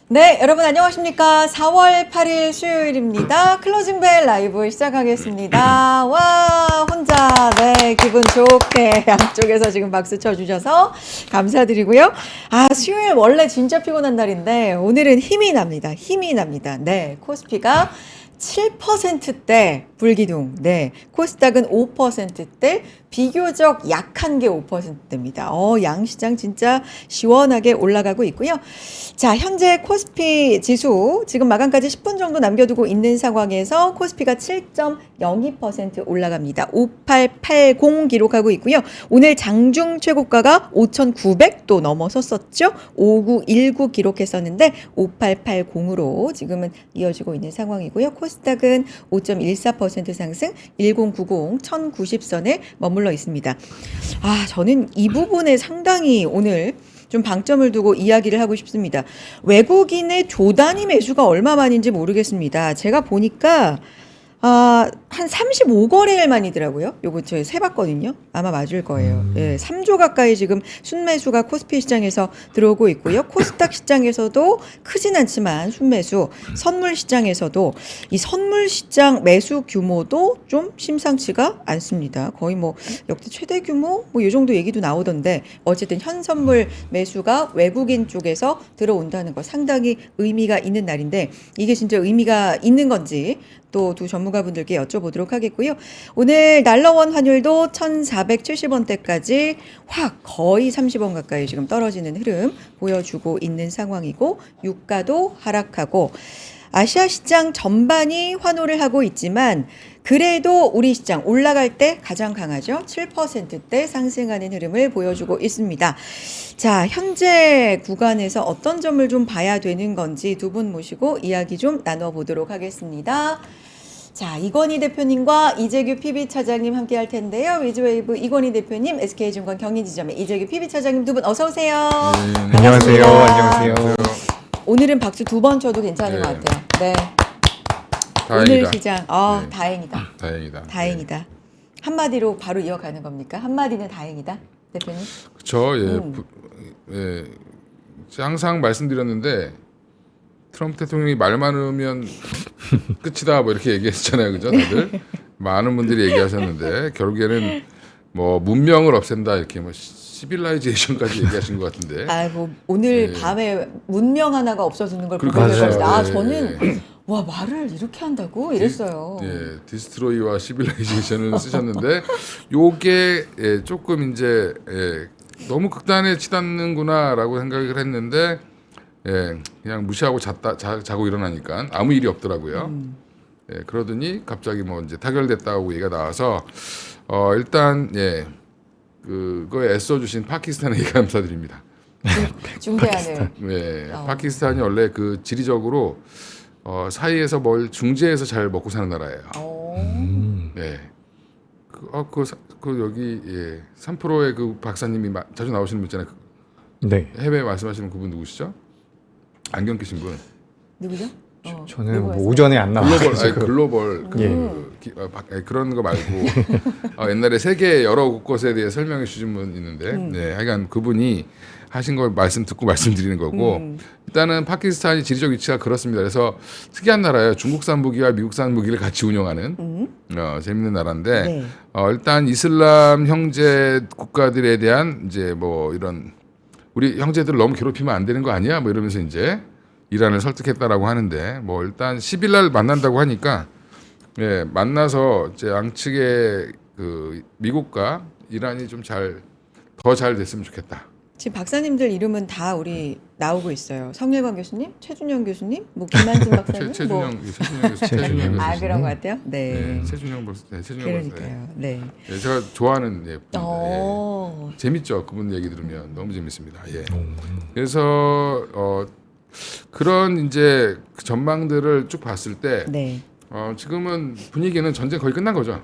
네, 여러분 안녕하십니까? 4월 8일 수요일입니다. 클로징벨 라이브 시작하겠습니다. 와, 혼자, 네, 기분 좋게 양쪽에서 지금 박수 쳐주셔서 감사드리고요. 아, 수요일 원래 진짜 피곤한 날인데 오늘은 힘이 납니다. 힘이 납니다. 네, 코스피가 7%대 불기둥, 네, 코스닥은 5%대, 비교적 약한 게 5%대입니다. 양시장 진짜 시원하게 올라가고 있고요. 자, 현재 코스피 지수 지금 마감까지 10분 정도 남겨두고 있는 상황에서 코스피가 7.02% 올라갑니다. 5880 기록하고 있고요. 오늘 장중 최고가가 5,900도 넘어섰었죠. 5919 기록했었는데 5880으로 지금은 이어지고 있는 상황이고요. 코스닥은 5.14% 상승 1090 1090선에 머물러 있습니다. 아, 저는 이 부분에 상당히 오늘 좀 방점을 두고 이야기를 하고 싶습니다. 외국인의 조단위 매수가 얼마만인지 모르겠습니다. 제가 보니까 한 35거래일 만이더라고요. 요거 제가 세봤거든요. 아마 맞을 거예요. 예, 3조 가까이 지금 순매수가 코스피 시장에서 들어오고 있고요. 코스닥 시장에서도 크진 않지만 순매수, 선물 시장에서도 이 선물 시장 매수 규모도 좀 심상치가 않습니다. 거의 뭐 역대 최대 규모 뭐 이 정도 얘기도 나오던데 어쨌든 현 선물 매수가 외국인 쪽에서 들어온다는 거 상당히 의미가 있는 날인데 이게 진짜 의미가 있는 건지 또 두 전문가분들께 여쭤보도록 하겠고요. 오늘 달러원 환율도 1,470원대까지 확 거의 30원 가까이 지금 떨어지는 흐름 보여주고 있는 상황이고 유가도 하락하고 아시아 시장 전반이 환호를 하고 있지만 그래도 우리 시장 올라갈 때 가장 강하죠. 7%대 상승하는 흐름을 보여주고 있습니다. 자, 현재 구간에서 어떤 점을 좀 봐야 되는 건지 두 분 모시고 이야기 좀 나눠보도록 하겠습니다. 자, 이건희 대표님과 이재규 PB 차장님 함께 할 텐데요. 위즈웨이브 이건희 대표님, SK증권 경인지점의 이재규 PB 차장님 두 분 어서 오세요. 안녕하세요. 안녕하세요. 오늘은 박수 두 번 쳐도 괜찮은 것 같아요. 네. 다행이다. 오늘 시장, 네. 다행이다. 다행이다. 다행이다. 한마디로 바로 이어가는 겁니까? 한마디는 다행이다, 대표님? 그렇죠. 예, 항상 말씀드렸는데 트럼프 대통령이 말 많으면 끝이다 뭐 이렇게 얘기했잖아요, 그죠? 다들 많은 분들이 얘기하셨는데 결국에는 뭐 문명을 없앤다 이렇게 뭐 시빌라이제이션까지 얘기하신 것 같은데. 뭐 오늘 예. 밤에 문명 하나가 없어지는 걸 보게 맞아요. 되거든요. 예, 저는 와 말을 이렇게 한다고 이랬어요. 디스트로이와 시빌라이제이션을 쓰셨는데 요게 조금 이제 너무 극단에 치닫는구나라고 생각을 했는데 그냥 무시하고 자고 일어나니까 아무 일이 없더라고요. 그러더니 갑자기 뭐 이제 타결됐다고 얘기가 나와서 일단 그거에 애써주신 파키스탄에게 감사드립니다. 중대한을. 파키스탄이 원래 그 지리적으로 사이에서 뭘 중재해서 잘 먹고 사는 나라예요. 네. 여기 3%의 그 박사님이 자주 나오시는 분 있잖아요. 네. 해외 말씀하시는 그분 누구시죠? 안경 끼신 분. 누구죠? 저는 뭐 오전에 안 나와가지고 글로벌 그런 거 말고 옛날에 세계 여러 곳에 대해 설명해 주신 분 있는데 하여간 그분이 하신 걸 듣고 말씀드리는 거고 일단은 파키스탄이 지리적 위치가 그렇습니다. 그래서 특이한 나라예요. 중국산 무기와 미국산 무기를 같이 운영하는 재밌는 나라인데 네. 일단 이슬람 형제 국가들에 대한 이제 뭐 이런 우리 형제들 너무 괴롭히면 안 되는 거 아니야? 뭐 이러면서 이제 이란을 설득했다라고 하는데 뭐 일단 10일 날 만난다고 하니까 만나서 이제 양측의 그 미국과 이란이 좀 더 잘 됐으면 좋겠다. 지금 박사님들 이름은 다 우리 나오고 있어요. 성일관 교수님, 최준영 교수님, 뭐 김만진 박사님, 최준영 교수님. 그런 것 같아요. 네. 최준영 박사. 그러니까요. 네. 제가 좋아하는 분인데 재밌죠. 그분 얘기 들으면 너무 재밌습니다. 그래서 그런 이제 전망들을 쭉 봤을 때 지금은 분위기는 전쟁 거의 끝난 거죠.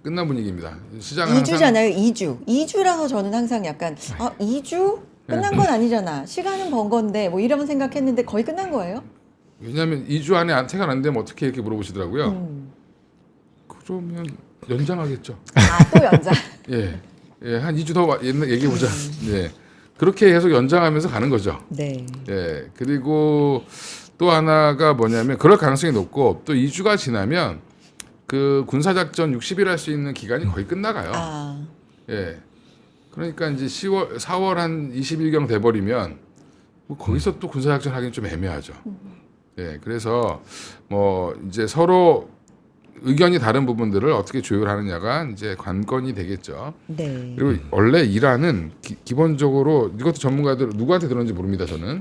끝난 분위기입니다. 시장은 2주잖아요. 2주라서 저는 항상 약간 2주 끝난 건 아니잖아. 시간은 번 건데 뭐 이러면 생각했는데 거의 끝난 거예요? 왜냐하면 2주 안에 퇴근 안 되면 어떻게 이렇게 물어보시더라고요. 그러면 연장하겠죠. 또 연장. 한 2주 더 얘기해 보자. 그렇게 계속 연장하면서 가는 거죠. 네. 예. 그리고 또 하나가 뭐냐면 그럴 가능성이 높고 또 2주가 지나면 그 군사작전 60일 할 수 있는 기간이 거의 끝나가요. 아, 예. 그러니까 이제 4월 한 20일경 돼버리면 뭐 거기서 또 군사작전 하기는 좀 애매하죠. 예. 그래서 뭐 이제 서로 의견이 다른 부분들을 어떻게 조율하느냐가 이제 관건이 되겠죠. 네. 그리고 원래 이란은 기본적으로 이것도 전문가들 누구한테 들었는지 모릅니다. 저는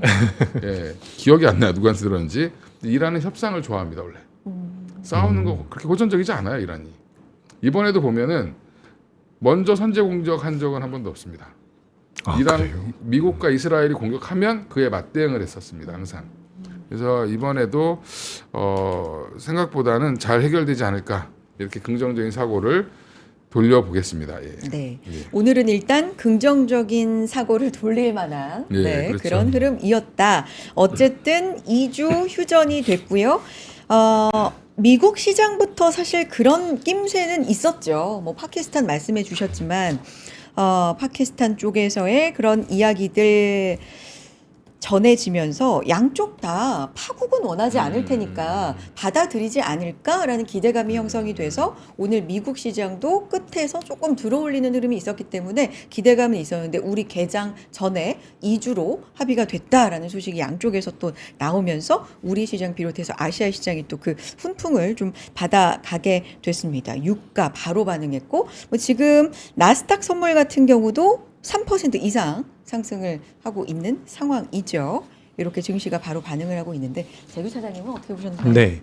예, 기억이 안 나요. 누구한테 들었는지. 이란은 협상을 좋아합니다. 원래 싸우는 거 그렇게 호전적이지 않아요. 이란이. 이번에도 보면은 먼저 선제 공격한 적은 한 번도 없습니다. 그래요? 미국과 이스라엘이 공격하면 그에 맞대응을 했었습니다. 항상. 그래서 이번에도 생각보다는 잘 해결되지 않을까 이렇게 긍정적인 사고를 돌려보겠습니다. 예. 네. 예. 오늘은 일단 긍정적인 사고를 돌릴 만한 예, 네, 그렇죠. 그런 흐름이었다. 어쨌든 2주 휴전이 됐고요. 미국 시장부터 사실 그런 낌새는 있었죠. 뭐 파키스탄 말씀해 주셨지만 파키스탄 쪽에서의 그런 이야기들 전해지면서 양쪽 다 파국은 원하지 않을 테니까 받아들이지 않을까라는 기대감이 형성이 돼서 오늘 미국 시장도 끝에서 조금 들어올리는 흐름이 있었기 때문에 기대감은 있었는데 우리 개장 전에 2주로 합의가 됐다라는 소식이 양쪽에서 또 나오면서 우리 시장 비롯해서 아시아 시장이 또 그 훈풍을 좀 받아가게 됐습니다. 유가 바로 반응했고 뭐 지금 나스닥 선물 같은 경우도 3% 이상 상승을 하고 있는 상황이죠. 이렇게 증시가 바로 반응을 하고 있는데 재규 차장님은 어떻게 보셨나요? 네.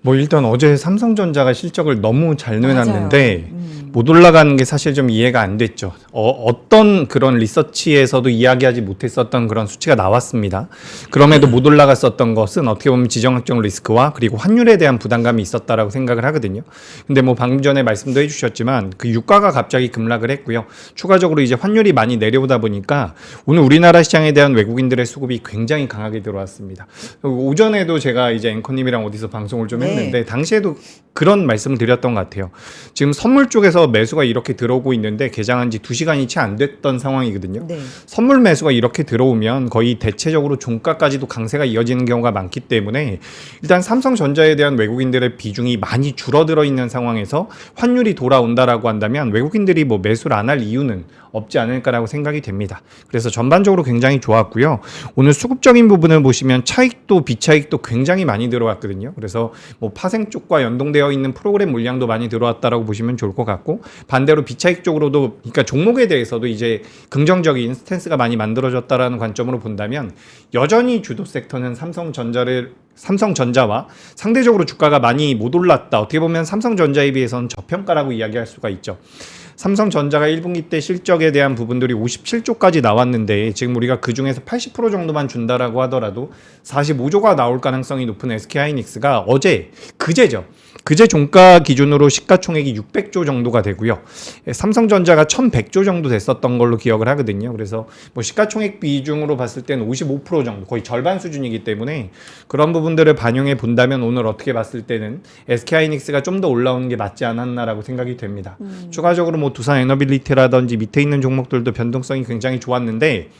뭐 일단 어제 삼성전자가 실적을 너무 잘 내놨는데 못 올라가는 게 사실 좀 이해가 안 됐죠. 어떤 그런 리서치에서도 이야기하지 못했었던 그런 수치가 나왔습니다. 그럼에도 못 올라갔었던 것은 어떻게 보면 지정학적 리스크와 그리고 환율에 대한 부담감이 있었다라고 생각을 하거든요. 근데 뭐 방금 전에 말씀도 해주셨지만 그 유가가 갑자기 급락을 했고요. 추가적으로 이제 환율이 많이 내려오다 보니까 오늘 우리나라 시장에 대한 외국인들의 수급이 굉장히 강하게 들어왔습니다. 오전에도 제가 이제 앵커님이랑 어디서 방송을 좀 했는데 당시에도 그런 말씀을 드렸던 것 같아요. 지금 선물 쪽에서 매수가 이렇게 들어오고 있는데 개장한 지 2시간이 채 안 됐던 상황이거든요. 네. 선물 매수가 이렇게 들어오면 거의 대체적으로 종가까지도 강세가 이어지는 경우가 많기 때문에 일단 삼성전자에 대한 외국인들의 비중이 많이 줄어들어 있는 상황에서 환율이 돌아온다라고 한다면 외국인들이 뭐 매수를 안 할 이유는 없지 않을까라고 생각이 됩니다. 그래서 전반적으로 굉장히 좋았고요. 오늘 수급적인 부분을 보시면 차익도 비차익도 굉장히 많이 들어왔거든요. 그래서 뭐 파생 쪽과 연동되어 있는 프로그램 물량도 많이 들어왔다라고 보시면 좋을 것 같고 반대로 비차익 쪽으로도 그러니까 종목에 대해서도 이제 긍정적인 스탠스가 많이 만들어졌다라는 관점으로 본다면 여전히 주도 섹터는 삼성전자와 상대적으로 주가가 많이 못 올랐다. 어떻게 보면 삼성전자에 비해서는 저평가라고 이야기할 수가 있죠. 삼성전자가 1분기 때 실적에 대한 부분들이 57조까지 나왔는데 지금 우리가 그중에서 80% 정도만 준다라고 하더라도 45조가 나올 가능성이 높은 SK하이닉스가 그제 종가 기준으로 시가총액이 600조 정도가 되고요. 삼성전자가 1100조 정도 됐었던 걸로 기억을 하거든요. 그래서 뭐 시가총액 비중으로 봤을 때는 55% 정도, 거의 절반 수준이기 때문에 그런 부분들을 반영해 본다면 오늘 어떻게 봤을 때는 SK하이닉스가 좀 더 올라오는 게 맞지 않았나라고 생각이 됩니다. 추가적으로 뭐 두산 에너빌리티라든지 밑에 있는 종목들도 변동성이 굉장히 좋았는데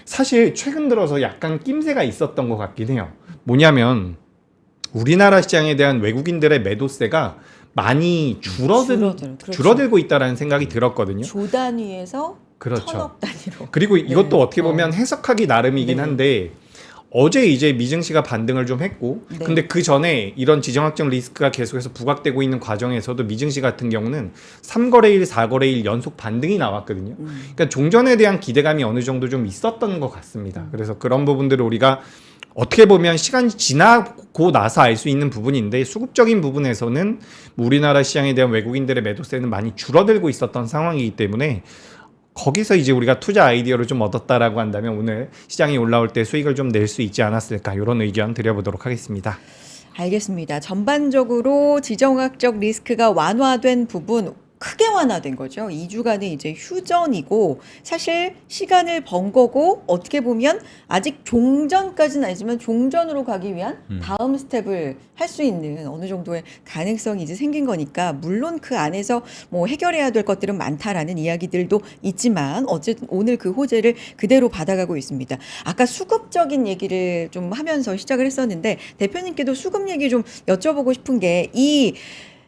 사실 최근 들어서 약간 낌새가 있었던 것 같긴 해요. 뭐냐면 우리나라 시장에 대한 외국인들의 매도세가 많이 줄어들고 있다라는 생각이 들었거든요. 조 단위에서 그렇죠. 천억 단위로. 그리고 이것도 어떻게 보면 해석하기 나름이긴 한데 어제 이제 미증시가 반등을 좀 했고 근데 그 전에 이런 지정학적 리스크가 계속해서 부각되고 있는 과정에서도 미증시 같은 경우는 3거래일, 4거래일 연속 반등이 나왔거든요. 그러니까 종전에 대한 기대감이 어느 정도 좀 있었던 것 같습니다. 그래서 그런 부분들을 우리가 어떻게 보면 시간이 지나고 나서 알 수 있는 부분인데 수급적인 부분에서는 우리나라 시장에 대한 외국인들의 매도세는 많이 줄어들고 있었던 상황이기 때문에 거기서 이제 우리가 투자 아이디어를 좀 얻었다라고 한다면 오늘 시장이 올라올 때 수익을 좀 낼 수 있지 않았을까 이런 의견 드려보도록 하겠습니다. 알겠습니다. 전반적으로 지정학적 리스크가 완화된 부분 크게 완화된 거죠. 2주간의 이제 휴전이고 사실 시간을 번 거고 어떻게 보면 아직 종전까지는 아니지만 종전으로 가기 위한 다음 스텝을 할 수 있는 어느 정도의 가능성이 이제 생긴 거니까 물론 그 안에서 뭐 해결해야 될 것들은 많다라는 이야기들도 있지만 어쨌든 오늘 그 호재를 그대로 받아가고 있습니다. 아까 수급적인 얘기를 좀 하면서 시작을 했었는데 대표님께도 수급 얘기 좀 여쭤보고 싶은 게 이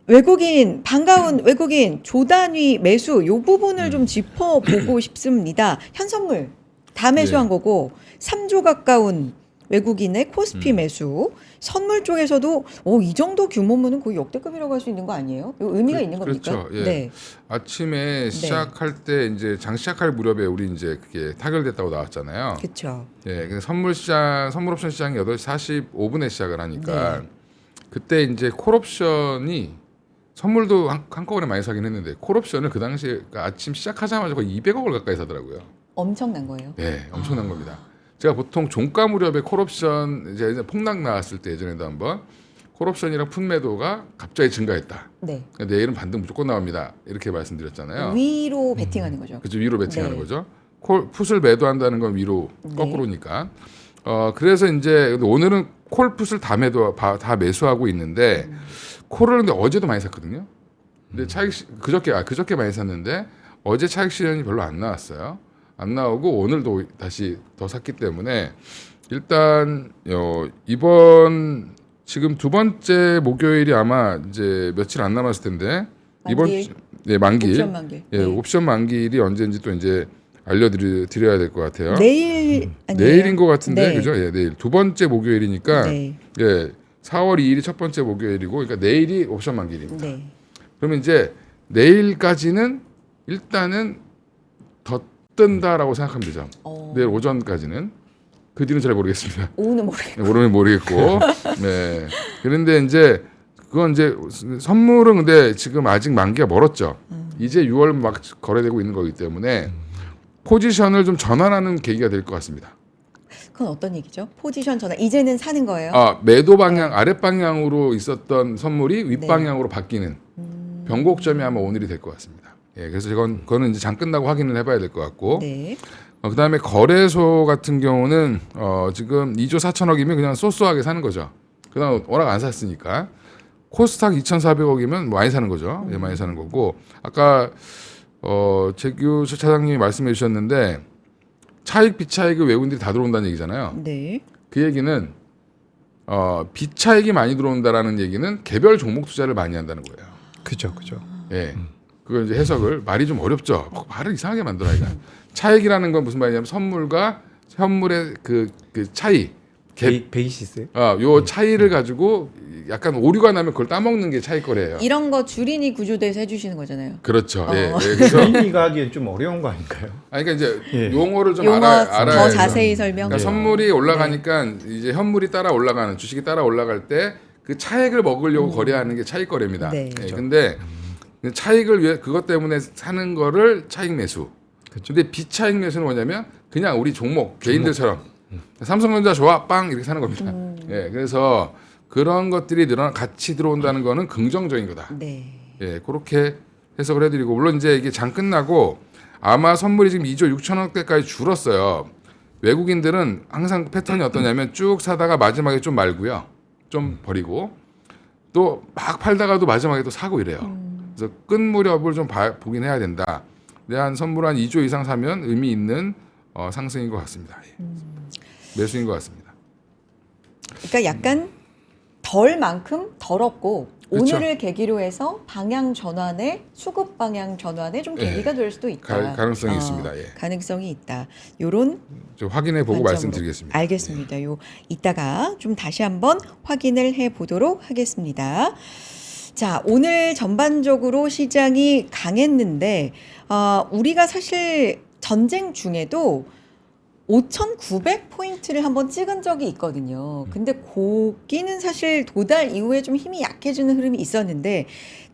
외국인 반가운 외국인 조단위 매수 요 부분을 좀 짚어보고 싶습니다. 현선물 다 매수한 거고 3조 가까운 외국인의 코스피 매수 선물 쪽에서도 이 정도 규모면은 거의 역대급이라고 할 수 있는 거 아니에요? 이거 의미가 있는 겁니까? 그렇죠. 예. 네. 아침에 시작할 때 이제 장 시작할 무렵에 우리 이제 그게 타결됐다고 나왔잖아요. 그렇죠. 예, 근데 선물 옵션 시장이 8시 45분에 시작을 하니까 그때 이제 콜옵션이 선물도 한꺼번에 많이 사긴 했는데 콜옵션을 그 당시에 그러니까 아침 시작하자마자 거의 200억을 가까이 사더라고요. 엄청난 거예요. 네, 엄청난 겁니다. 제가 보통 종가 무렵에 콜옵션 이제 폭락 나왔을 때 예전에도 한번 콜옵션이랑 풋매도가 갑자기 증가했다. 네. 그러니까 내일은 반등 무조건 나옵니다. 이렇게 말씀드렸잖아요. 위로 베팅하는 거죠. 그죠, 위로 베팅하는 네. 거죠. 풋을 매도한다는 건 위로 거꾸로니까. 그래서 이제 오늘은 콜 풋을 다 매수하고 있는데 콜을 근데 어제도 많이 샀거든요. 근데 그저께 많이 샀는데 어제 차익 실현이 별로 안 나왔어요. 안 나오고 오늘도 다시 더 샀기 때문에 일단 이번 지금 두 번째 목요일이 아마 이제 며칠 안 남았을 텐데 만기일. 만기일. 옵션 만기일. 예, 네. 옵션 만기일이 언제인지 또 이제 알려드려야 될 것 같아요. 내일 아니에요? 내일인 것 같은데 네. 그죠? 예, 내일 두 번째 목요일이니까 네. 예, 4월 2일이 첫 번째 목요일이고 그러니까 내일이 옵션 만기일입니다. 네. 그러면 이제 내일까지는 일단은 더 뜬다라고 생각하면 되죠. 내일 오전까지는 그 뒤는 잘 모르겠습니다. 오후는 모르겠고. 모르면 모르겠고. 네. 그런데 이제 그건 이제 선물은 근데 지금 아직 만기가 멀었죠. 이제 6월 막 거래되고 있는 거기 때문에 포지션을 좀 전환하는 계기가 될 것 같습니다. 그건 어떤 얘기죠? 포지션 전환. 이제는 사는 거예요? 매도 방향 아랫 방향으로 있었던 선물이 윗 방향으로 바뀌는 변곡점이 아마 오늘이 될 것 같습니다. 예, 그래서 그거는 이제 장 끝나고 확인을 해봐야 될 것 같고. 네. 그다음에 거래소 같은 경우는 지금 2조 4천억이면 그냥 소소하게 사는 거죠. 그다음 워낙 안 샀으니까 코스닥 2,400억이면 많이 사는 거죠. 예, 많이 사는 거고 아까 재규 차장님이 말씀해 주셨는데 차익 비차익을 외국인들이 다 들어온다는 얘기잖아요. 네. 그 얘기는 비차익이 많이 들어온다라는 얘기는 개별 종목 투자를 많이 한다는 거예요. 그죠, 그죠. 예. 그걸 이제 해석을 말이 좀 어렵죠. 말을 이상하게 만들어요. 차익이라는 건 무슨 말이냐면 선물과 현물의 그 차이. 베이시스. 요 차이를 가지고 약간 오류가 나면 그걸 따먹는 게 차익 거래예요. 이런 거 주린이 구조대에서 해주시는 거잖아요. 그렇죠. 예. 그래서 개인이가 하기엔 좀 어려운 거 아닌가요? 그러니까 이제 예. 용어를 좀 용어 알아야 더 자세히 설명. 그러니까 선물이 올라가니까 이제 현물이 따라 올라가는 주식이 따라 올라갈 때 그 차익을 먹으려고 거래하는 게 차익 거래입니다. 네. 예, 근데 차익을 위해 그것 때문에 사는 거를 차익 매수. 근데 비차익 매수는 뭐냐면 그냥 우리 종목 개인들처럼 삼성전자 좋아 빵 이렇게 사는 겁니다. 예, 그래서 그런 것들이 같이 들어온다는 거는 긍정적인 거다. 네. 예, 그렇게 해석을 해드리고 물론 이제 이게 장 끝나고 아마 선물이 지금 2조 6천억대까지 줄었어요. 외국인들은 항상 패턴이 어떠냐면 쭉 사다가 마지막에 좀 말고요. 좀 버리고 또 막 팔다가도 마지막에 또 사고 이래요. 그래서 끝 무렵을 좀 보긴 해야 된다. 한 선물 한 2조 이상 사면 의미 있는 상승인 것 같습니다. 예. 매수인 것 같습니다. 그러니까 약간 덜만큼 덜었고 그렇죠. 오늘을 계기로 해서 방향 전환에 수급 방향 전환에 좀 계기가 될 수도 있다. 가능성이 있습니다. 예. 가능성이 있다. 요런 좀 확인해 보고 관점으로. 말씀드리겠습니다. 알겠습니다. 요 이따가 좀 다시 한번 확인을 해 보도록 하겠습니다. 자, 오늘 전반적으로 시장이 강했는데 우리가 사실 전쟁 중에도 5,900포인트를 한번 찍은 적이 있거든요. 근데 거기는 사실 도달 이후에 좀 힘이 약해지는 흐름이 있었는데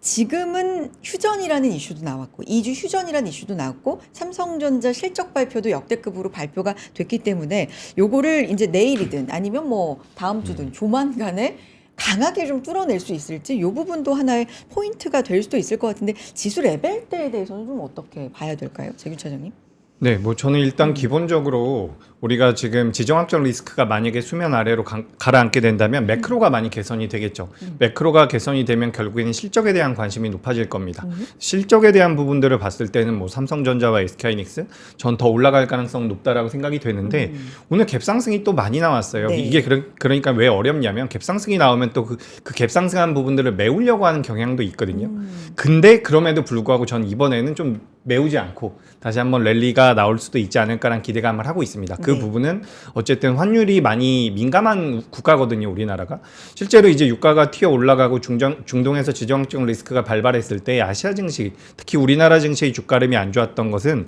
지금은 휴전이라는 이슈도 나왔고 2주 휴전이라는 이슈도 나왔고 삼성전자 실적 발표도 역대급으로 발표가 됐기 때문에 요거를 이제 내일이든 아니면 뭐 다음 주든 조만간에 강하게 좀 뚫어낼 수 있을지 이 부분도 하나의 포인트가 될 수도 있을 것 같은데 지수 레벨대에 대해서는 좀 어떻게 봐야 될까요? 재규 차장님? 네, 뭐 저는 일단 기본적으로 우리가 지금 지정학적 리스크가 만약에 수면 아래로 가라앉게 된다면 매크로가 많이 개선이 되겠죠. 매크로가 개선이 되면 결국에는 실적에 대한 관심이 높아질 겁니다. 실적에 대한 부분들을 봤을 때는 뭐 삼성전자와 SK하이닉스 전 더 올라갈 가능성 높다라고 생각이 되는데 오늘 갭상승이 또 많이 나왔어요. 네. 이게 그러니까 왜 어렵냐면 갭상승이 나오면 또 그 갭상승한 부분들을 메우려고 하는 경향도 있거든요. 근데 그럼에도 불구하고 전 이번에는 좀 메우지 않고 다시 한번 랠리가 나올 수도 있지 않을까라는 기대감을 하고 있습니다. 그 네. 부분은 어쨌든 환율이 많이 민감한 국가거든요, 우리나라가. 실제로 이제 유가가 튀어 올라가고 중동에서 지정학적 리스크가 발발했을 때 아시아 증시, 특히 우리나라 증시의 주가름이 안 좋았던 것은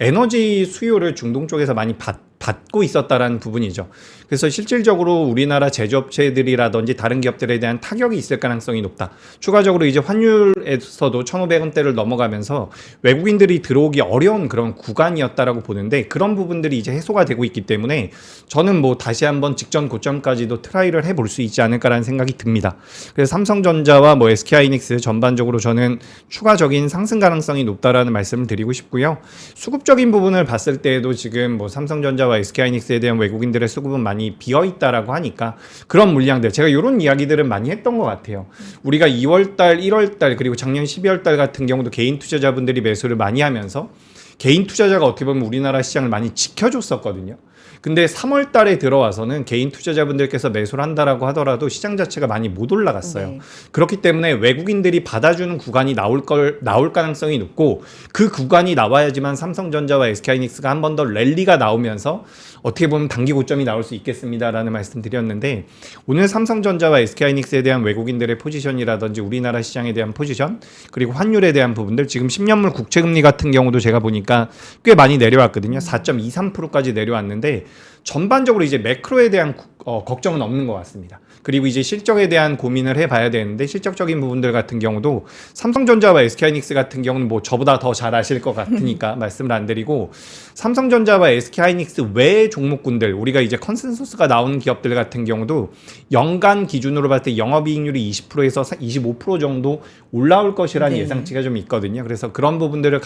에너지 수요를 중동 쪽에서 많이 받고 있었다라는 부분이죠. 그래서 실질적으로 우리나라 제조업체들이라든지 다른 기업들에 대한 타격이 있을 가능성이 높다. 추가적으로 이제 환율에서도 1,500원대를 넘어가면서 외국인들이 들어오기 어려운 그런 구간이었다라고 보는데 그런 부분들이 이제 해소가 되고 있기 때문에 저는 뭐 다시 한번 직전 고점까지도 트라이를 해볼 수 있지 않을까라는 생각이 듭니다. 그래서 삼성전자와 뭐 SK하이닉스 전반적으로 저는 추가적인 상승 가능성이 높다라는 말씀을 드리고 싶고요. 수급적인 부분을 봤을 때에도 지금 뭐 삼성전자와 SK하이닉스에 대한 외국인들의 수급은 많이 비어 있다라고 하니까 그런 물량들 제가 이런 이야기들은 많이 했던 것 같아요. 우리가 2월달, 1월달 그리고 작년 12월달 같은 경우도 개인 투자자분들이 매수를 많이 하면서 개인 투자자가 어떻게 보면 우리나라 시장을 많이 지켜줬었거든요. 근데 3월 달에 들어와서는 개인 투자자분들께서 매수를 한다라고 하더라도 시장 자체가 많이 못 올라갔어요. 네. 그렇기 때문에 외국인들이 받아주는 구간이 나올 가능성이 높고 그 구간이 나와야지만 삼성전자와 SK하이닉스가 한 번 더 랠리가 나오면서 어떻게 보면 단기 고점이 나올 수 있겠습니다라는 말씀 드렸는데 오늘 삼성전자와 SK하이닉스에 대한 외국인들의 포지션이라든지 우리나라 시장에 대한 포지션 그리고 환율에 대한 부분들 지금 10년물 국채금리 같은 경우도 제가 보니까 꽤 많이 내려왔거든요. 4.23%까지 내려왔는데 전반적으로 이제 매크로에 대한 걱정은 없는 것 같습니다. 그리고 이제 실적에 대한 고민을 해봐야 되는데 실적적인 부분들 같은 경우도 삼성전자와 SK하이닉스 같은 경우는 뭐 저보다 더 잘 아실 것 같으니까 말씀을 안 드리고 삼성전자와 SK하이닉스 외의 종목군들 우리가 이제 컨센서스가 나오는 기업들 같은 경우도 연간 기준으로 봤을 때 영업이익률이 20%에서 25% 정도 올라올 것이라는 네. 예상치가 좀 있거든요. 그래서 그런 부분들을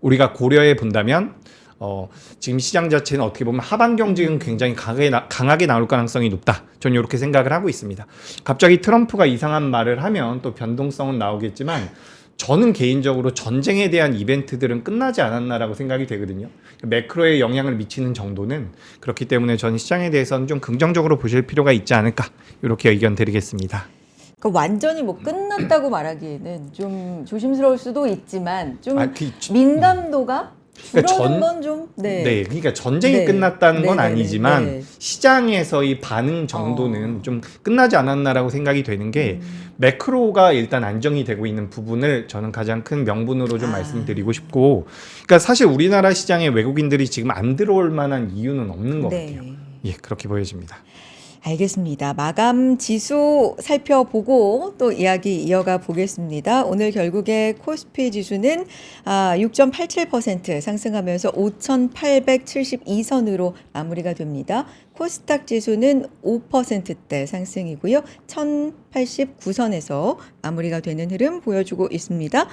우리가 고려해 본다면 지금 시장 자체는 어떻게 보면 하반 경쟁은 굉장히 강하게 나올 가능성이 높다. 저는 이렇게 생각을 하고 있습니다. 갑자기 트럼프가 이상한 말을 하면 또 변동성은 나오겠지만 저는 개인적으로 전쟁에 대한 이벤트들은 끝나지 않았나라고 생각이 되거든요. 매크로에 영향을 미치는 정도는 그렇기 때문에 저는 시장에 대해서는 좀 긍정적으로 보실 필요가 있지 않을까 이렇게 의견 드리겠습니다. 그러니까 완전히 뭐 끝났다고 말하기에는 좀 조심스러울 수도 있지만 좀 민감도가 그러니까 줄어든 건 좀 네, 그러니까 전쟁이 네. 끝났다는 건 네네네. 아니지만 네. 시장에서의 반응 정도는 좀 끝나지 않았나라고 생각이 되는 게 매크로가 일단 안정이 되고 있는 부분을 저는 가장 큰 명분으로 좀 말씀드리고 싶고 그러니까 사실 우리나라 시장에 외국인들이 지금 안 들어올 만한 이유는 없는 것 네. 같아요. 예, 그렇게 보여집니다. 알겠습니다. 마감 지수 살펴보고 또 이야기 이어가 보겠습니다. 오늘 결국에 코스피 지수는 6.87% 상승하면서 5,872선으로 마무리가 됩니다. 코스닥 지수는 5%대 상승이고요. 1,089선에서 마무리가 되는 흐름 보여주고 있습니다.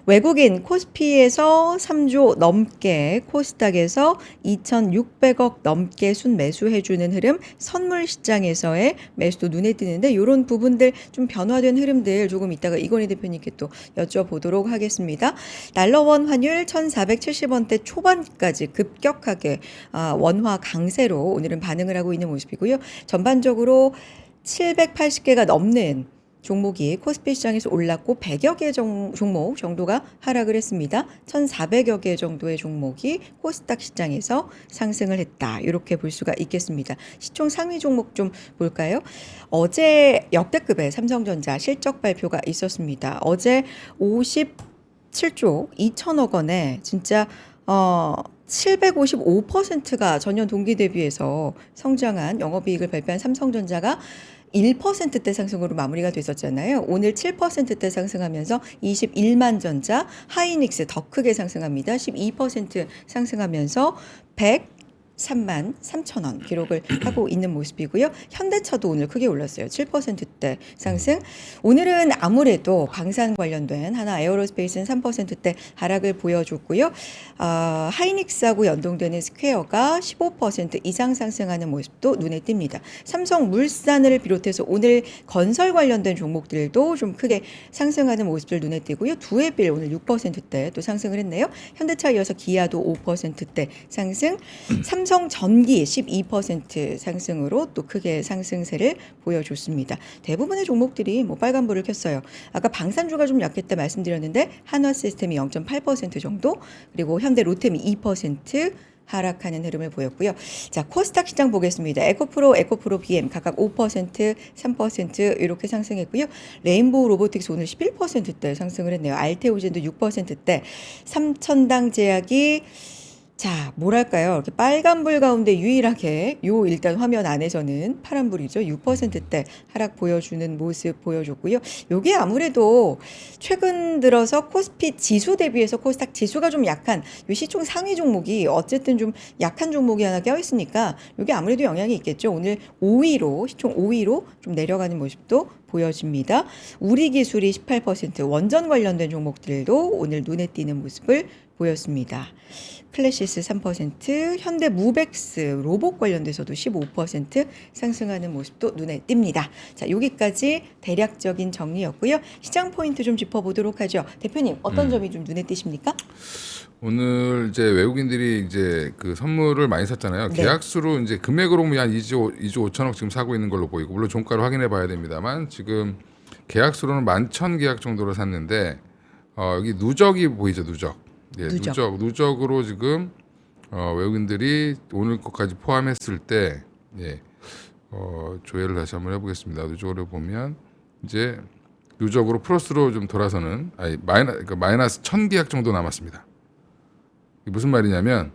외국인 코스피에서 3조 넘게, 코스닥에서 2,600억 넘게 순매수해주는 흐름, 선물 시장에서의 매수도 눈에 띄는데 이런 부분들 좀 변화된 흐름들 조금 이따가 이건희 대표님께 또 여쭤보도록 하겠습니다. 달러원 환율 1,470원대 초반까지 급격하게 원화 강세로 오늘은 반응을 하고 있는 모습이고요. 전반적으로 780개가 넘는 종목이 코스피 시장에서 올랐고 100여 개 종목 정도가 하락을 했습니다. 1,400여 개 정도의 종목이 코스닥 시장에서 상승을 했다. 이렇게 볼 수가 있겠습니다. 시총 상위 종목 좀 볼까요? 어제 역대급의 삼성전자 실적 발표가 있었습니다. 어제 57조 2천억 원에 진짜 755%가 전년 동기 대비해서 성장한 영업이익을 발표한 삼성전자가 1%대 상승으로 마무리가 됐었잖아요. 오늘 7%대 상승하면서 21만 전자, 하이닉스 더 크게 상승합니다. 12% 상승하면서 33,000원 기록을 하고 있는 모습이고요. 현대차도 오늘 크게 올랐어요. 7%대 상승. 오늘은 아무래도 방산 관련된 하나 에어로스페이스는 3%대 하락을 보여줬고요. 하이닉스하고 연동되는 스퀘어가 15% 이상 상승하는 모습도 눈에 띕니다. 삼성물산을 비롯해서 오늘 건설 관련된 종목들도 좀 크게 상승하는 모습들 눈에 띄고요. 두에빌 오늘 6%대 또 상승을 했네요. 현대차 이어서 기아도 5%대 상승. 삼성전기 12% 상승으로 또 크게 상승세를 보여줬습니다. 대부분의 종목들이 뭐 빨간불을 켰어요. 아까 방산주가 좀 약했다 말씀드렸는데 한화시스템이 0.8% 정도, 그리고 현대 로템이 2% 하락하는 흐름을 보였고요. 자, 코스닥 시장 보겠습니다. 에코프로 BM 각각 5%, 3% 이렇게 상승했고요. 레인보우 로보틱스 오늘 11%대 상승을 했네요. 알테오젠도 6%대, 삼천당 제약이 자, 뭐랄까요? 이렇게 빨간불 가운데 유일하게 요 일단 화면 안에서는 파란불이죠. 6%대 하락 보여주는 모습 보여줬고요. 요게 아무래도 최근 들어서 코스피 지수 대비해서 코스닥 지수가 좀 약한 요 시총 상위 종목이 어쨌든 좀 약한 종목이 하나 껴있으니까 요게 아무래도 영향이 있겠죠. 오늘 5위로 시총 5위로 좀 내려가는 모습도 보여집니다. 우리기술이 18%, 원전 관련된 종목들도 오늘 눈에 띄는 모습을 보였습니다. 클래시스 3%, 현대 무벡스 로봇 관련돼서도 15% 상승하는 모습도 눈에 띕니다. 자, 여기까지 대략적인 정리였고요. 시장 포인트 좀 짚어보도록 하죠. 대표님, 어떤 점이 좀 눈에 띄십니까? 오늘 이제 외국인들이 이제 그 선물을 많이 샀잖아요. 네. 계약수로 이제 금액으로 보면 한 2조 5천억 지금 사고 있는 걸로 보이고, 물론 종가를 확인해 봐야 됩니다만 지금 계약수로는 11,000 계약 정도로 샀는데 여기 누적이 보이죠, 누적. 예, 누적으로 지금 외국인들이 오늘 것까지 포함했을 때 예, 조회를 다시 한번 해보겠습니다. 누적으로 보면 이제 누적으로 플러스로 좀 돌아서는 그러니까 마이너스 1,000 계약 정도 남았습니다. 이게 무슨 말이냐면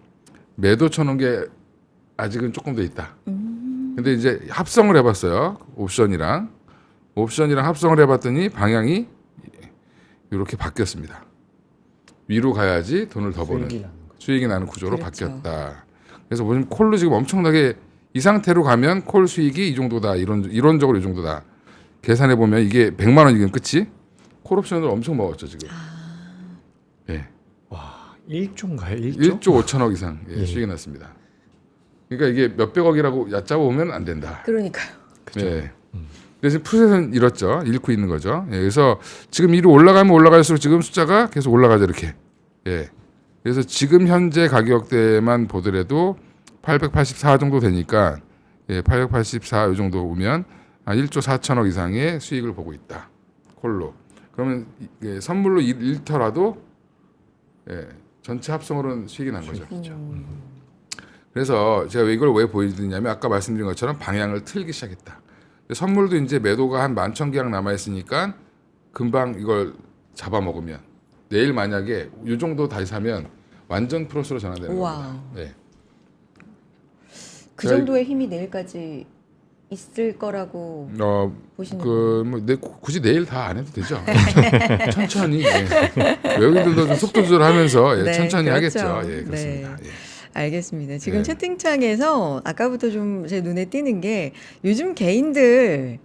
매도 쳐놓은 게 아직은 조금 더 있다. 근데 이제 합성을 해봤어요. 옵션이랑 합성을 해봤더니 방향이 이렇게 바뀌었습니다. 위로 가야지 돈을 더 버는 수익이 나는 구조로 그렇죠. 바뀌었다. 그래서 보시면 콜로 지금 엄청나게 이 상태로 가면 콜 수익이 이 정도다. 이론적으로 이 정도다. 계산해 보면 이게 100만 원이면 끝이. 콜 옵션을 엄청 먹었죠 지금. 예. 와, 1조인가요? 1조? 1조 5천억 이상 수익이 났습니다. 그러니까 이게 몇백억이라고 얕잡아 보면 안 된다. 그러니까요. 예. 그래서 풋에서는 잃었죠. 잃고 있는 거죠. 예. 그래서 지금 위로 올라가면 올라갈수록 지금 숫자가 계속 올라가죠 이렇게. 예. 그래서 지금 현재 가격대만 보더라도 884 정도 되니까 884 이 정도 오면 1조 4천억 이상의 수익을 보고 있다. 콜로. 그러면 선물로 잃더라도 전체 합성으로는 수익이 난 거죠. 그래서 제가 이걸 왜 보여드리냐면 아까 말씀드린 것처럼 방향을 틀기 시작했다. 선물도 이제 매도가 한 11,000 계약 남아 있으니까 금방 이걸 잡아먹으면 내일 만약에 이 정도 다시 사면 완전 플러스로 전환되는 겁니다. 네. 그 정도의 힘이 내일까지 있을 거라고 보시는 거예요? 굳이 내일 다 안 해도 되죠. 천천히 외국인들도 좀 속도 조절하면서 천천히 그렇죠. 하겠죠. 예, 그렇습니다. 네. 알겠습니다. 지금 네. 채팅창에서 아까부터 좀 제 눈에 띄는 게 요즘 개인들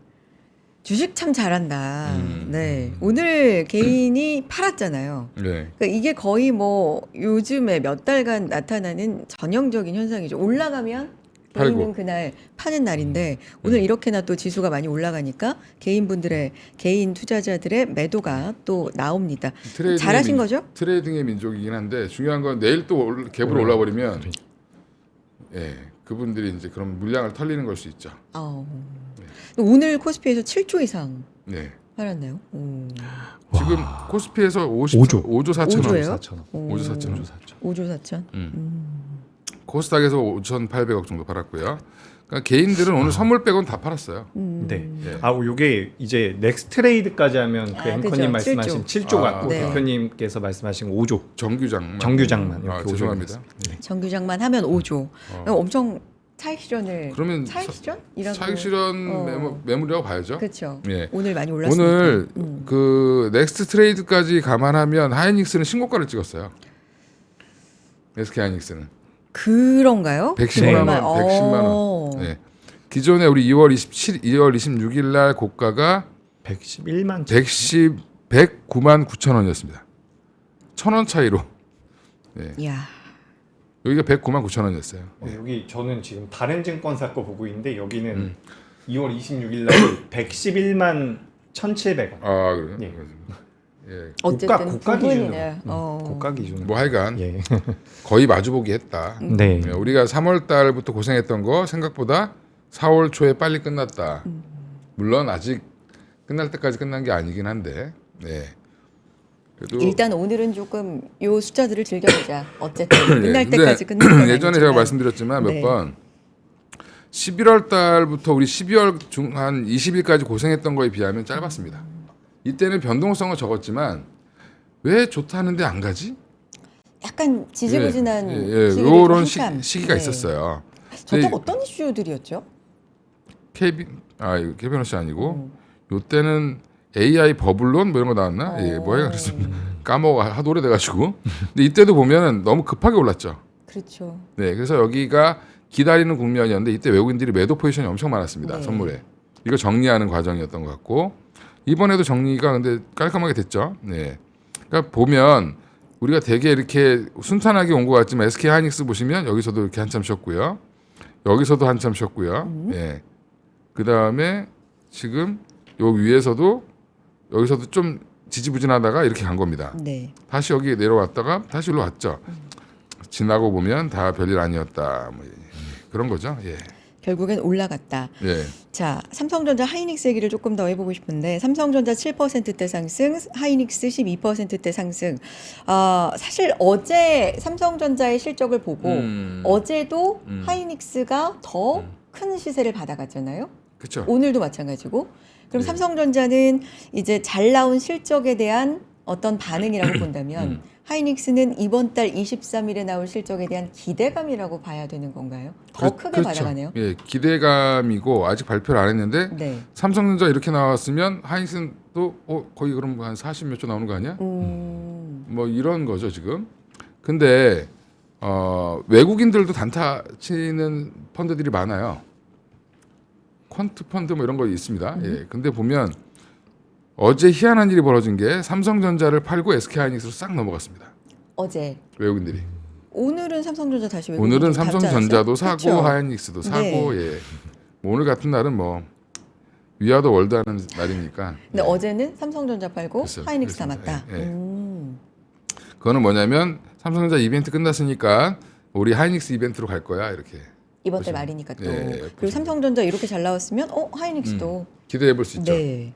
주식 참 잘한다. 네. 오늘 개인이 팔았잖아요. 네. 그러니까 이게 거의 뭐 요즘에 몇 달간 나타나는 전형적인 현상이죠. 올라가면 개인은 팔고. 그날 파는 날인데 오늘 이렇게나 또 지수가 많이 올라가니까 개인 투자자들의 매도가 또 나옵니다. 잘하신 거죠? 트레이딩의 민족이긴 한데 중요한 건 내일 또 갭으로 올라버리면 그분들이 이제 그런 물량을 털리는 걸 수 있죠. 오늘 코스피에서 7조 이상 네. 팔았나요? 지금 코스피에서 5조. 5조 4천원. 5조예요? 5조 4천원. 5조 4천. 코스닥에서 5,800억 정도 팔았고요. 그러니까 개인들은 오늘 선물 빼곤 다 팔았어요. 네. 네. 요게 이제 넥스트 트레이드까지 하면 그 앵커님 그죠. 말씀하신 7조 같고 네. 대표님께서 말씀하신 5조. 정규장만 이렇게 죄송합니다. 정규장만 하면 5조. 엄청 차익 실현을. 그러면 차익 실현? 차익 실현 매물이라고 봐야죠. 그렇죠. 예. 오늘 많이 올랐으니까. 오늘 그 넥스트 트레이드까지 감안하면 하이닉스는 신고가를 찍었어요. SK 하이닉스는. 그런가요? 110만 정말? 원, 110만 어. 원. 네. 기존에 우리 2월 26일 날 고가가 111만 109만 9천 원이었습니다. 1,000원 차이로. 네. 이야. 여기가 109만 9천 원이었어요. 여기 저는 지금 다른 증권사 거 보고 있는데 여기는 2월 26일 날 111만 1,700원. 아, 그래요? 예. 예. 어쨌든 고가 부분이네. 기준으로. 고가 기준으로. 뭐 하여간 예. 거의 마주보기 했다. 네. 네, 우리가 3월 달부터 고생했던 거 생각보다 4월 초에 빨리 끝났다. 물론 아직 끝날 때까지 끝난 게 아니긴 한데. 네. 그래도 일단 오늘은 조금 요 숫자들을 즐겨보자. 어쨌든 끝날 근데 때까지 끝난 건 예전에 제가 아니지만. 말씀드렸지만 네. 몇 번 11월 달부터 우리 12월 중 한 20일까지 고생했던 거에 비하면 짧았습니다. 이때는 변동성은 적었지만 왜 좋다는데 안 가지? 약간 지지부진한 요런 시기를 시기가 네. 있었어요. 저때 근데 어떤 이슈들이었죠? 이거 케비노 씨 아니고 요때는 AI 버블론 뭐 이런 거 나왔나? 예, 뭐야 그랬습니다. 까먹어 하도 오래돼가지고. 근데 이때도 보면은 너무 급하게 올랐죠. 그렇죠. 네, 그래서 여기가 기다리는 국면이었는데 이때 외국인들이 매도 포지션이 엄청 많았습니다. 네. 선물에. 이거 정리하는 과정이었던 것 같고 이번에도 정리가 근데 깔끔하게 됐죠. 네, 그러니까 보면 우리가 되게 이렇게 순탄하게 온 것 같지만 SK 하이닉스 보시면 여기서도 이렇게 한참 쉬었고요. 여기서도 한참 쉬었고요. 예. 그 다음에 지금 요 위에서도 여기서도 좀 지지부진하다가 이렇게 간 겁니다. 네. 다시 여기 내려왔다가 다시 일로 왔죠. 지나고 보면 다 별일 아니었다. 뭐 그런 거죠. 예. 결국엔 올라갔다. 예. 자, 삼성전자 하이닉스 얘기를 조금 더 해보고 싶은데 삼성전자 7%대 상승, 하이닉스 12%대 상승. 사실 어제 삼성전자의 실적을 보고 어제도 하이닉스가 더 큰 시세를 받아갔잖아요. 그렇죠. 오늘도 마찬가지고. 그럼 네. 삼성전자는 이제 잘 나온 실적에 대한 어떤 반응이라고 본다면 하이닉스는 이번 달 23일에 나올 실적에 대한 기대감이라고 봐야 되는 건가요? 더 크게 받아가네요. 예, 기대감이고 아직 발표를 안 했는데 네. 삼성전자 이렇게 나왔으면 하이닉스는 또 거의 그럼 한 40 몇 조 나오는 거 아니야? 뭐 이런 거죠 지금. 근데 외국인들도 단타 치는 펀드들이 많아요. 퀀트 펀드 뭐 이런 거 있습니다. 예. 근데 보면 어제 희한한 일이 벌어진 게 삼성전자를 팔고 SK 하이닉스로 싹 넘어갔습니다. 어제. 외국인들이. 오늘은 삼성전자 다시 외국인 오늘은 좀 담지 삼성전자도 않았어요? 사고 그렇죠? 하이닉스도 사고 네. 예. 뭐 오늘 같은 날은 뭐 위아더 월드 하는 날이니까. 근데 예. 어제는 삼성전자 팔고 그랬어요. 하이닉스 그랬습니다. 남았다. 예, 그거는 뭐냐면 삼성전자 이벤트 끝났으니까 우리 하이닉스 이벤트로 갈 거야 이렇게 이번 달 보시면. 말이니까 또. 예, 그리고 보시면. 삼성전자 이렇게 잘 나왔으면 하이닉스도. 기대해 볼 수 있죠. 네.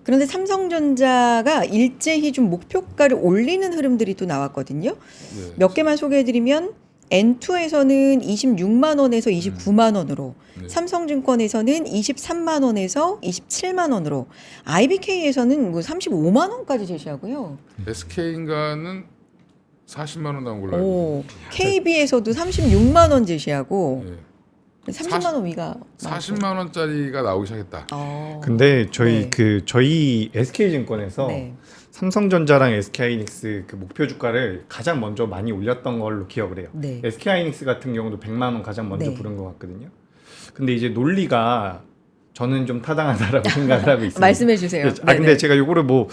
그런데 삼성전자가 일제히 좀 목표가를 올리는 흐름들이 또 나왔거든요. 네. 몇 개만 소개해드리면 N2에서는 26만 원에서 29만 원으로, 네. 삼성증권에서는 23만 원에서 27만 원으로, IBK에서는 뭐 35만 원까지 제시하고요. SK인가는 40만 원 나온 걸로 알고 오, KB에서도 36만 원 제시하고 있는데 30만 원 위가 40만 원짜리가 나오기 시작했다. 근데 저희 네. 저희 SK증권에서 네. 삼성전자랑 SK하이닉스 그 목표 주가를 가장 먼저 많이 올렸던 걸로 기억을 해요. 네. SK하이닉스 같은 경우도 100만 원 가장 먼저 네. 부른 것 같거든요. 근데 이제 논리가 저는 좀 타당하다라고 생각을 하고 있습니다. 말씀해 주세요. 근데 네네. 제가 요거를 뭐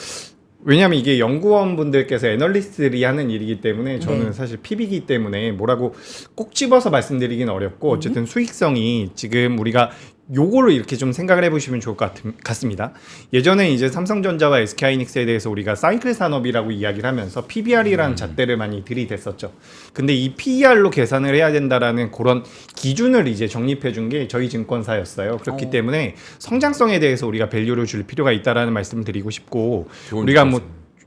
왜냐하면 이게 연구원분들께서 애널리스트들이 하는 일이기 때문에 저는 네. 사실 PB이기 때문에 뭐라고 꼭 집어서 말씀드리긴 어렵고 어쨌든 수익성이 지금 우리가 요거를 이렇게 좀 생각을 해보시면 좋을 것 같습니다. 예전에 이제 삼성전자와 SK하이닉스에 대해서 우리가 사이클 산업이라고 이야기를 하면서 PBR이라는 잣대를 많이 들이댔었죠. 근데 이 PER로 계산을 해야 된다라는 그런 기준을 이제 정립해 준 게 저희 증권사였어요. 그렇기 때문에 성장성에 대해서 우리가 밸류를 줄 필요가 있다라는 말씀을 드리고 싶고 우리가 뭐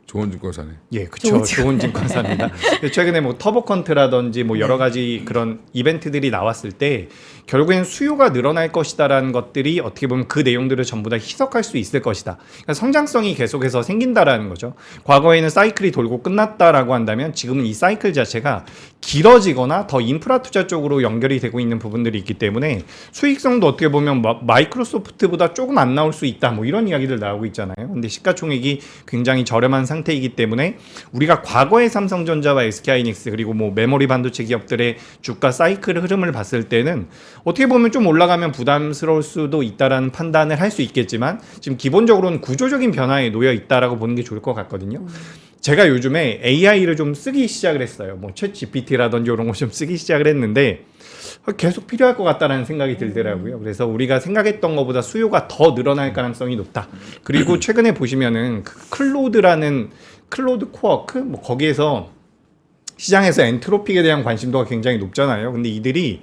좋은 증권사네. 예, 그렇죠. 좋은 증권사입니다. 최근에 뭐 터보컨트라든지 뭐 여러 가지 그런 이벤트들이 나왔을 때 결국엔 수요가 늘어날 것이다라는 것들이 어떻게 보면 그 내용들을 전부 다 희석할 수 있을 것이다. 그러니까 성장성이 계속해서 생긴다라는 거죠. 과거에는 사이클이 돌고 끝났다라고 한다면 지금은 이 사이클 자체가 길어지거나 더 인프라 투자 쪽으로 연결이 되고 있는 부분들이 있기 때문에 수익성도 어떻게 보면 마이크로소프트보다 조금 안 나올 수 있다. 뭐 이런 이야기들 나오고 있잖아요. 근데 시가총액이 굉장히 저렴한 상태이기 때문에 우리가 과거의 삼성전자와 SK하이닉스 그리고 뭐 메모리 반도체 기업들의 주가 사이클 흐름을 봤을 때는 어떻게 보면 좀 올라가면 부담스러울 수도 있다라는 판단을 할 수 있겠지만 지금 기본적으로는 구조적인 변화에 놓여 있다라고 보는 게 좋을 것 같거든요. 제가 요즘에 AI를 좀 쓰기 시작을 했어요. 뭐 챗 GPT라든지 이런 거 좀 쓰기 시작을 했는데 계속 필요할 것 같다라는 생각이 들더라고요. 그래서 우리가 생각했던 것보다 수요가 더 늘어날 가능성이 높다. 그리고 최근에 보시면은 그 클로드 코워크 뭐 거기에서 시장에서 엔트로픽에 대한 관심도가 굉장히 높잖아요. 근데 이들이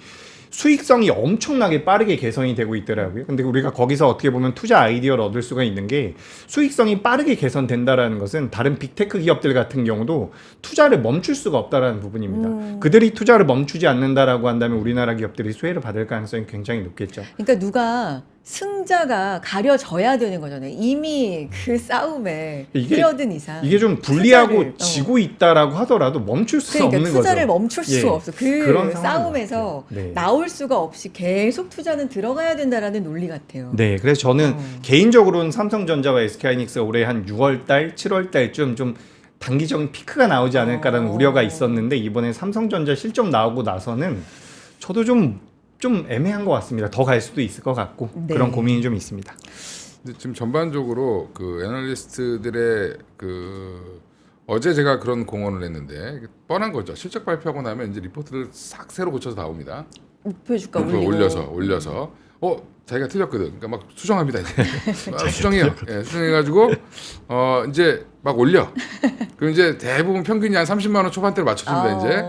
수익성이 엄청나게 빠르게 개선이 되고 있더라고요. 근데 우리가 거기서 어떻게 보면 투자 아이디어를 얻을 수가 있는 게 수익성이 빠르게 개선된다라는 것은 다른 빅테크 기업들 같은 경우도 투자를 멈출 수가 없다라는 부분입니다. 그들이 투자를 멈추지 않는다라고 한다면 우리나라 기업들이 수혜를 받을 가능성이 굉장히 높겠죠. 그러니까 누가 승자가 가려져야 되는 거잖아요. 이미 그 싸움에 뛰어든 이상 이게 좀 불리하고 투자를, 지고 있다라고 하더라도 멈출 수 그러니까 없는 거죠. 투자를 멈출 수가 예. 없어. 그런 그 상황인 싸움에서 것 같아요. 네. 나올 수가 없이 계속 투자는 들어가야 된다라는 논리 같아요. 네, 그래서 저는 개인적으로는 삼성전자와 SK하이닉스가 올해 한 6월달, 7월달쯤 좀 단기적인 피크가 나오지 않을까라는 우려가 있었는데 이번에 삼성전자 실적 나오고 나서는 저도 좀 애매한 것 같습니다. 더 갈 수도 있을 것 같고 네. 그런 고민이 좀 있습니다. 근데 지금 전반적으로 그 애널리스트들의 그 어제 제가 그런 공언을 했는데 뻔한 거죠. 실적 발표하고 나면 이제 리포트를 싹 새로 고쳐서 나옵니다. 목표 주가 목표 올리고 올려서 자기가 틀렸거든. 그러니까 막 수정합니다. 이제. 막 수정해요. 예, 수정해가지고 이제 막 올려. 그럼 이제 대부분 평균이 한 30만 원 초반대로 맞춰준다 이제.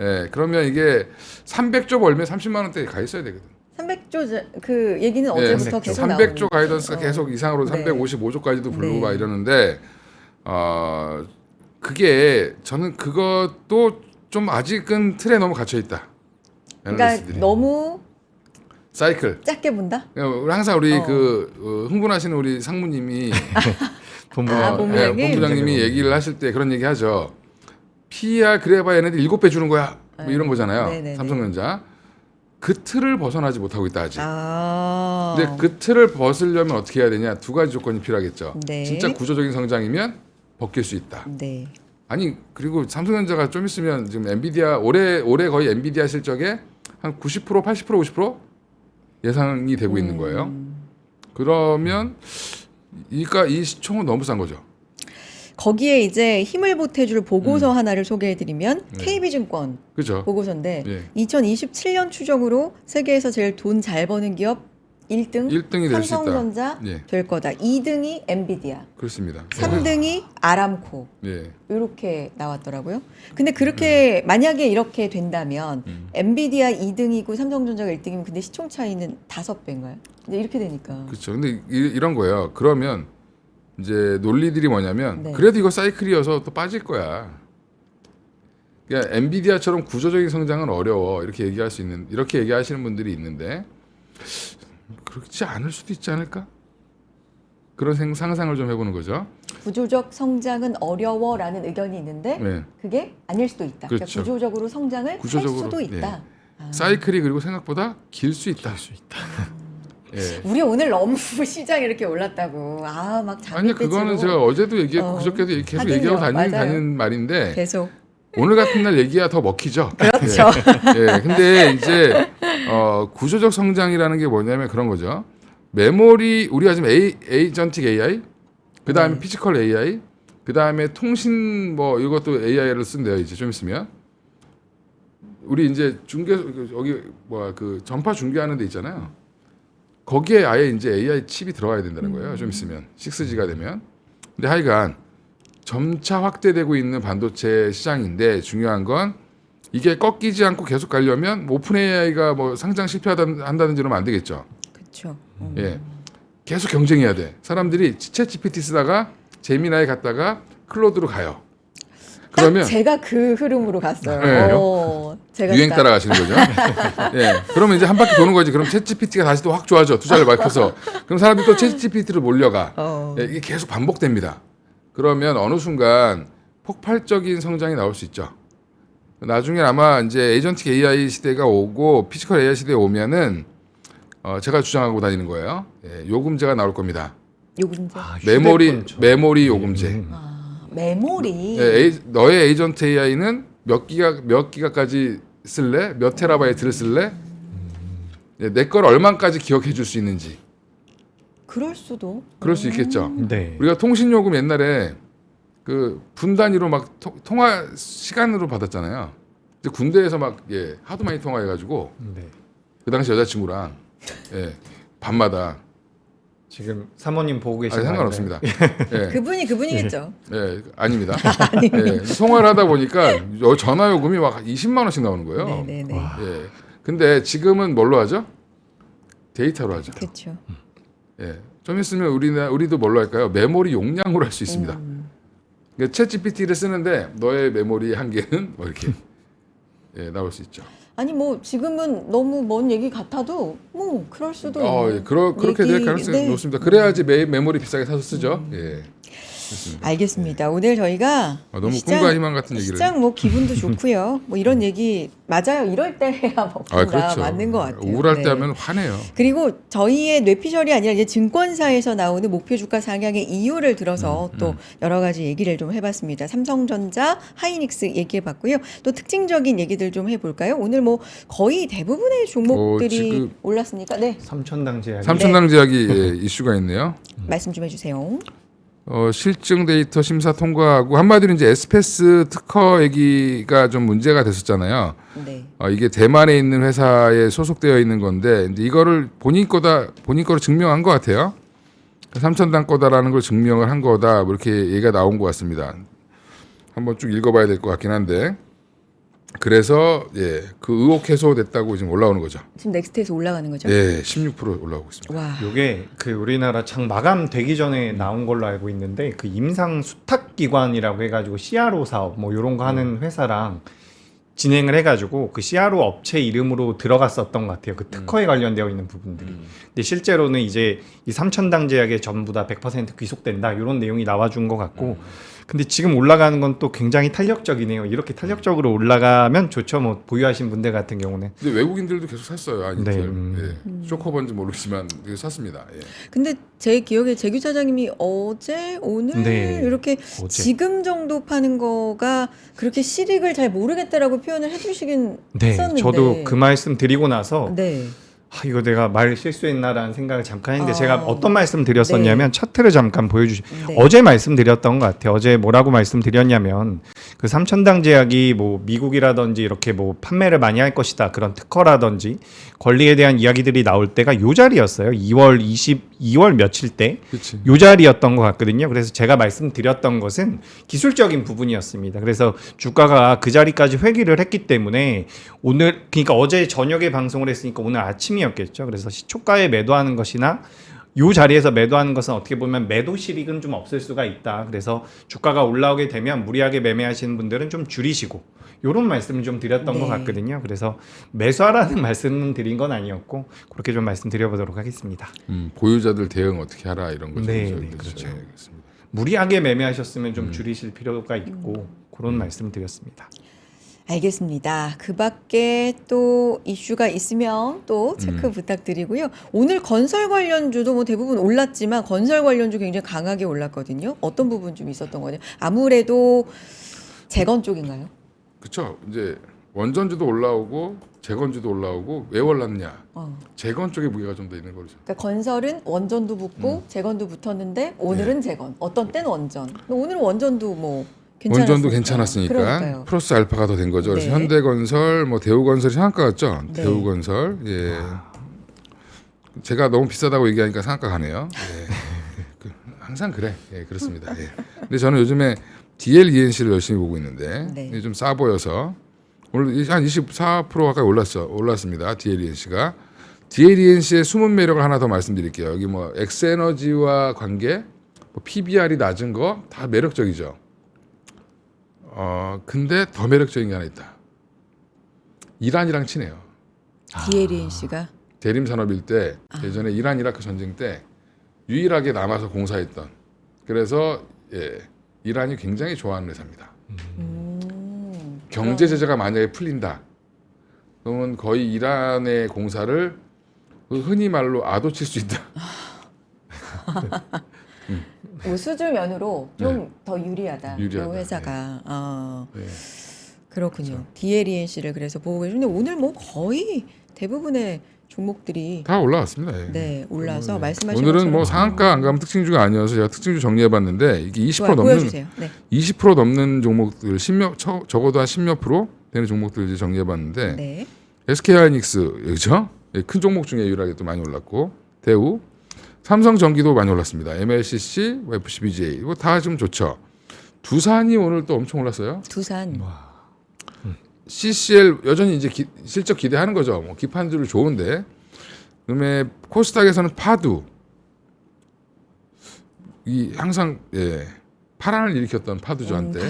예, 그러면 이게 300조 벌면 30만 원대 가 있어야 되거든. 300조 그 얘기는 예, 어제부터 계속 나오고 300조 가이던스가 계속 이상으로 네. 355조까지도 부르고 네. 막 이러는데 그게 저는 그것도 좀 아직은 틀에 너무 갇혀 있다. 그러니까 애널리스트들이. 너무 사이클. 작게 본다. 항상 우리 흥분하시는 우리 상무님이 본부장님이 얘기를 하실 때 그런 얘기 하죠. PER 그래봐야 얘네들 7배 주는 거야. 뭐 이런 거잖아요. 네네네. 삼성전자. 그 틀을 벗어나지 못하고 있다 아직. 아. 근데 그 틀을 벗으려면 어떻게 해야 되냐? 두 가지 조건이 필요하겠죠. 네. 진짜 구조적인 성장이면 벗길 수 있다. 네. 아니 그리고 삼성전자가 좀 있으면 지금 엔비디아 올해 거의 엔비디아 실적에 한 90%, 80%, 50% 예상이 되고 있는 거예요. 그러면 이 시총은 너무 싼 거죠. 거기에 이제 힘을 보태줄 보고서 하나를 소개해드리면 KB증권 그렇죠. 보고서인데 예. 2027년 추정으로 세계에서 제일 돈 잘 버는 기업 1등 1등이 될 수 있다. 삼성전자 예. 될 거다. 2등이 엔비디아, 그렇습니다. 3등이 아람코. 예. 이렇게 나왔더라고요. 근데 그렇게 만약에 이렇게 된다면 엔비디아 2등이고 삼성전자가 1등이면 근데 시총 차이는 5배인가요? 이제 이렇게 되니까. 그렇죠. 근데 이런 거예요. 그러면 이제 논리들이 뭐냐면 네. 그래도 이거 사이클이어서 또 빠질 거야. 그러니까 엔비디아처럼 구조적인 성장은 어려워. 이렇게 얘기하시는 분들이 있는데 그렇지 않을 수도 있지 않을까? 그런 상상을 좀 해보는 거죠. 구조적 성장은 어려워라는 의견이 있는데 네. 그게 아닐 수도 있다. 그렇죠. 그러니까 구조적으로 성장을 할 수도 있다. 사이클이 그리고 생각보다 길 수 있다. 예. 우리 오늘 너무 시장이 이렇게 올랐다고 막 아니 그거는 제가 어제도 얘기했고 그저께도 계속 하긴요. 얘기하고 맞아요. 다니는 말인데 계속 오늘 같은 날 얘기가 더 먹히죠. 그렇죠. 예. 근데 이제 구조적 성장이라는 게 뭐냐면 그런 거죠. 메모리 우리가 지금 에이전틱 AI, 그 다음에 피지컬 AI, 그 다음에 통신 뭐 이것도 AI를 쓴대요. 이제 좀 있으면 우리 이제 여기 그 전파 중계하는 데 있잖아요. 거기에 아예 이제 AI 칩이 들어가야 된다는 거예요. 좀 있으면 6G가 되면. 근데 하여간 점차 확대되고 있는 반도체 시장인데 중요한 건 이게 꺾이지 않고 계속 가려면 오픈 AI가 뭐 상장 실패한다든지 이러면 안 되겠죠. 그렇죠. 예, 계속 경쟁해야 돼. 사람들이 챗 GPT 쓰다가 제미나이 갔다가 클로드로 가요. 그러면 제가 그 흐름으로 갔어요. 네. 제가 유행 딱- 따라가시는 거죠. 예. 그러면 이제 한 바퀴 도는 거지. 그럼 챗 GPT가 다시 또 확 좋아져. 투자를 밝혀서. 그럼 사람들이 또 챗 GPT로 몰려가. 예, 이게 계속 반복됩니다. 그러면 어느 순간 폭발적인 성장이 나올 수 있죠. 나중에 아마 이제 에이전틱 AI 시대가 오고 피지컬 AI 시대에 오면은 제가 주장하고 다니는 거예요. 예, 요금제가 나올 겁니다. 요금제. 메모리 요금제. 메모리. 너의 에이전트 AI는 몇 기가까지 쓸래? 몇 테라바이트를 쓸래? 내 걸 얼마까지 기억해 줄 수 있는지. 그럴 수도. 그럴 수 있겠죠. 네. 우리가 통신 요금 옛날에 그 분 단위로 막 통화 시간으로 받았잖아요. 이제 군대에서 막 하도 많이 통화해가지고 네. 그 당시 여자친구랑 밤마다 지금 사모님 보고 계신 상관없습니다. 그분이겠죠. 아닙니다. 통화를 하다 보니까 전화 요금이 막 20만 원씩 나오는 거예요. 네네네. 근데 지금은 뭘로 하죠? 데이터로 하죠. 그렇죠. 좀 있으면 우리도 뭘로 할까요? 메모리 용량으로 할 수 있습니다. 그러니까 챗 GPT를 쓰는데 너의 메모리 한계는 뭐 이렇게 나올 수 있죠. 아니 뭐 지금은 너무 먼 얘기 같아도 뭐 그럴 수도 있는. 그렇게 될 가능성이 높습니다. 그래야지 메모리 비싸게 사서 쓰죠. 그렇습니다. 알겠습니다. 오늘 저희가 너무 꿈과 희망 같은 얘기를. 시장 뭐 기분도 좋고요. 뭐 이런 얘기 맞아요. 이럴 때 해야 먹는다. 그렇죠. 맞는 것 같아요. 우울할 때 하면 화내요. 그리고 저희의 뇌피셜이 아니라 이제 증권사에서 나오는 목표 주가 상향의 이유를 들어서 또 여러 가지 얘기를 좀 해봤습니다. 삼성전자, 하이닉스 얘기해봤고요. 또 특징적인 얘기들 좀 해볼까요? 오늘 뭐 거의 대부분의 종목들이 지금 올랐으니까 네 삼천당 제약. 삼천당 제약이 이슈가 있네요. 말씀 좀 해주세요. 실증 데이터 심사 통과하고 한마디로 이제 에스페스 특허 얘기가 좀 문제가 됐었잖아요. 네. 이게 대만에 있는 회사에 소속되어 있는 건데 이제 이거를 본인 거로 증명한 것 같아요. 삼천당 거다라는 걸 증명을 한 거다 뭐 이렇게 얘기가 나온 것 같습니다. 한번 쭉 읽어봐야 될 것 같긴 한데 그래서 그 의혹 해소됐다고 지금 올라오는 거죠. 지금 넥스트에서 올라가는 거죠? 16% 올라오고 있습니다. 와. 요게 그 우리나라 장 마감되기 전에 나온 걸로 알고 있는데 그 임상 수탁 기관이라고 해가지고 CRO 사업 뭐 이런 거 하는 회사랑 진행을 해가지고 그 CRO 업체 이름으로 들어갔었던 것 같아요. 그 특허에 관련되어 있는 부분들이. 근데 실제로는 이제 이 삼천당 제약에 전부 다 100% 귀속된다 이런 내용이 나와준 것 같고. 근데 지금 올라가는 건 또 굉장히 탄력적이네요. 이렇게 탄력적으로 올라가면 좋죠. 뭐 보유하신 분들 같은 경우는. 근데 외국인들도 계속 샀어요. 네. 쇼커번지 모르지만 샀습니다. 근데 제 기억에 재규 차장님이 어제 오늘 네. 이렇게 어제. 지금 정도 파는 거가 그렇게 실익을 잘 모르겠다라고 표현을 해주시긴 네, 했었는데. 저도 그 말씀 드리고 나서 네. 이거 내가 말 실수했나라는 생각을 잠깐 했는데 아. 제가 어떤 말씀 드렸었냐면 차트를 잠깐 보여주시. 네. 어제 말씀드렸던 것 같아요. 어제 뭐라고 말씀드렸냐면 그 삼천당 제약이 뭐 미국이라든지 이렇게 뭐 판매를 많이 할 것이다 그런 특허라든지 권리에 대한 이야기들이 나올 때가 요 자리였어요. 2월 며칠 때 요 자리였던 것 같거든요. 그래서 제가 말씀드렸던 것은 기술적인 부분이었습니다. 그래서 주가가 그 자리까지 회귀를 했기 때문에 오늘 그러니까 어제 저녁에 방송을 했으니까 오늘 아침이었겠죠. 그래서 시초가에 매도하는 것이나 요 자리에서 매도하는 것은 어떻게 보면 매도 실익은 좀 없을 수가 있다. 그래서 주가가 올라오게 되면 무리하게 매매하시는 분들은 좀 줄이시고 요런 말씀을 좀 드렸던 것 같거든요. 그래서 매수하라는 말씀은 드린 건 아니었고 그렇게 좀 말씀드려보도록 하겠습니다. 보유자들 대응 어떻게 하라 이런 거죠. 네, 그렇죠. 알겠습니다. 무리하게 매매하셨으면 좀 줄이실 필요가 있고 그런 말씀을 드렸습니다. 알겠습니다. 그 밖에 또 이슈가 있으면 또 체크 부탁드리고요. 오늘 건설 관련주도 뭐 대부분 올랐지만 건설 관련주 굉장히 강하게 올랐거든요. 어떤 부분 좀 있었던 거죠? 아무래도 재건 쪽인가요? 그렇죠. 이제 원전주도 올라오고 재건주도 올라오고 왜 올랐냐? 재건 쪽에 무게가 좀 더 있는 거죠. 그러니까 건설은 원전도 붙고 재건도 붙었는데 오늘은 재건, 어떤 때는 원전. 오늘은 원전도 뭐 괜찮았으니까. 원전도 괜찮았으니까 그러니까요. 플러스 알파가 더 된 거죠. 그래서 네. 현대건설, 뭐 대우건설이 상한가 같죠. 네. 대우건설. 제가 너무 비싸다고 얘기하니까 상한가 가네요. 항상 그래. 그렇습니다. 근데 저는 요즘에 DLENC를 열심히 보고 있는데 네. 이게 좀 싸 보여서 오늘 한 24% 가까이 올랐습니다. DLENC가. DLENC의 숨은 매력을 하나 더 말씀드릴게요. 여기 뭐 엑스에너지와 관계, 뭐 PBR이 낮은 거 다 매력적이죠. 근데 더 매력적인 게 하나 있다. 이란이랑 친해요. DLENC가 대림 산업일 때 예전에 이란 이라크 전쟁 때 유일하게 남아서 공사했던. 그래서 이란이 굉장히 좋아하는 회사입니다. 경제 제재가 만약에 풀린다. 그러면 거의 이란의 공사를 흔히 말로 아도칠 수 있다. 수주면으로 좀 더 유리하다. 이 유리하다. 회사가. 네. 그렇군요. DLENC를 그래서 보고 계시는데 오늘 뭐 거의 대부분의 종목들이 다 올라왔습니다. 예. 네 올라서 말씀하신 오늘은 것처럼 뭐 상한가 안 가면 특징주가 아니어서 제가 특징주 정리해봤는데 이게 20% 좋아요. 넘는 보여주세요. 네. 20% 넘는 종목들 10몇 적어도 한 10몇 프로 되는 종목들 이제 정리해봤는데 네. SK하이닉스 그죠? 예, 큰 종목 중에 유일하게 또 많이 올랐고 대우, 삼성전기도 많이 올랐습니다. MLCC, FCBGA 이거 다 좀 좋죠. 두산이 오늘 또 엄청 올랐어요. 두산. CCL 여전히 이제 실적 기대하는 거죠. 뭐 기판주를 좋은데 그다음에 코스닥에서는 파두 이 항상 파란을 일으켰던 파두죠 한때.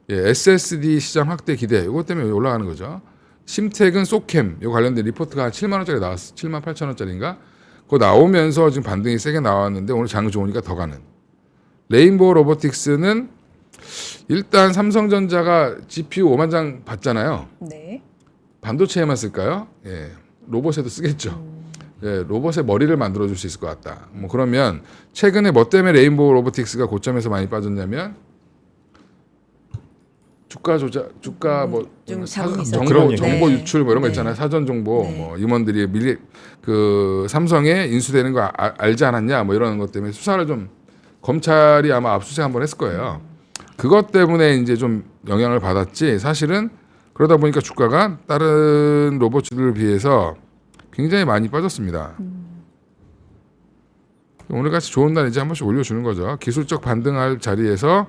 SSD 시장 확대 기대 이것 때문에 올라가는 거죠. 심택은 소캠 이 관련된 리포트가 한 7만 원짜리 나왔어. 7만 8천 원짜리인가? 그거 나오면서 지금 반등이 세게 나왔는데 오늘 장 좋으니까 더 가는. 레인보우 로보틱스는 일단 삼성전자가 GPU 5만 장 받잖아요. 네. 반도체에만 쓸까요? 예, 로봇에도 쓰겠죠. 예, 로봇의 머리를 만들어줄 수 있을 것 같다. 뭐 그러면 최근에 뭐 때문에 레인보우 로보틱스가 고점에서 많이 빠졌냐면 주가 조작, 주가 뭐 좀 사- 자금이 정보 있었죠. 정보 네. 유출 뭐 이런 거 네. 있잖아요. 사전 정보 네. 뭐 임원들이 미리 그 삼성에 인수되는 거 알지 않았냐 뭐 이런 것 때문에 수사를 좀 검찰이 아마 압수수색 한번 했을 거예요. 그것 때문에 이제 좀 영향을 받았지 사실은 그러다 보니까 주가가 다른 로봇들에 비해서 굉장히 많이 빠졌습니다. 오늘 같이 좋은 날 이제 한 번씩 올려주는 거죠. 기술적 반등할 자리에서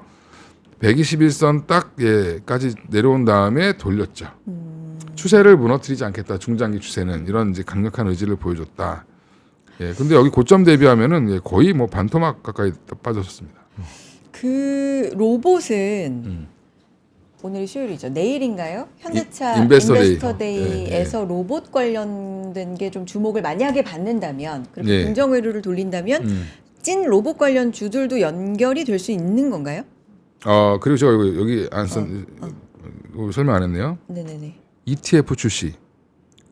121선 딱까지 내려온 다음에 돌렸죠. 추세를 무너뜨리지 않겠다. 중장기 추세는 이런 이제 강력한 의지를 보여줬다. 예, 근데 여기 고점 대비하면은 거의 뭐 반토막 가까이 빠졌습니다. 그 로봇은 오늘이 수요일이죠. 내일인가요? 현대차 인베스터 데이. 인베스터 데이에서 로봇 관련된 게 좀 주목을 만약에 받는다면 그렇게 네. 긍정 회로를 돌린다면 찐 로봇 관련 주들도 연결이 될 수 있는 건가요? 그리고 제가 여기 안 쓴 설명 안 했네요. 네네네. ETF 출시.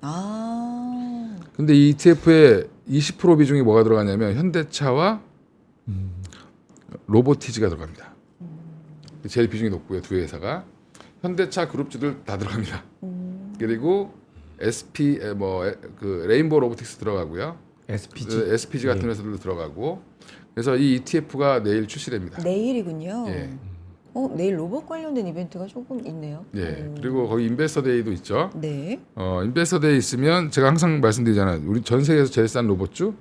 아. 근데 이 ETF에 20% 비중이 뭐가 들어가냐면 현대차와 로보티즈가 들어갑니다. 제일 비중이 높고요. 두 회사가 현대차 그룹주들 다 들어갑니다. 그리고 SP 그 레인보우 로보틱스 들어가고요. SPG. SPG 같은 회사들도 들어가고 그래서 이 ETF가 내일 출시됩니다. 내일이군요. 예. 내일 로봇 관련된 이벤트가 조금 있네요. 예. 그리고 거기 인베스터 데이도 있죠. 네. 인베스터 데이 있으면 제가 항상 말씀드리잖아요. 우리 전 세계에서 제일 싼 로봇주?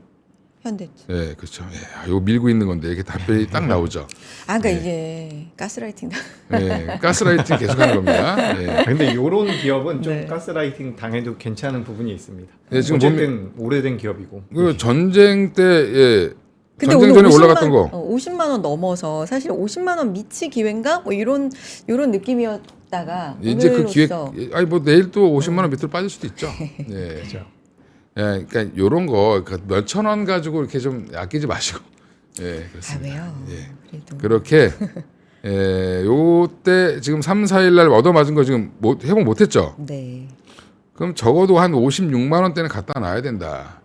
현대차. 예, 그렇죠. 예, 이거 밀고 있는 건데 이게 답변이 딱 나오죠. 그러니까 이게 가스라이팅. 예, 가스라이팅 계속하는 겁니다. 예. 근데 이런 기업은 좀 네. 가스라이팅 당해도 괜찮은 부분이 있습니다. 네, 지금 어쨌든 오래된 기업이고. 그 전쟁 때 근데 전쟁 오늘 전에 올라갔던 거. 50만 원 넘어서 사실 50만 원 미치 기회인가? 뭐 이런 느낌이었다가 이제 그 기획 오늘로써 아니 뭐 내일 또 50만 원 밑으로 빠질 수도 있죠. 예. 그렇죠. 예, 그러니까 요런 거 몇천 원 가지고 이렇게 좀 아끼지 마시고. 예, 아 그렇습니다. 왜요? 예. 그래도 그렇게 요때 지금 3, 4일 날 얻어맞은 거 지금 회복 못 했죠. 네. 그럼 적어도 한 56만 원대는 갖다 놔야 된다.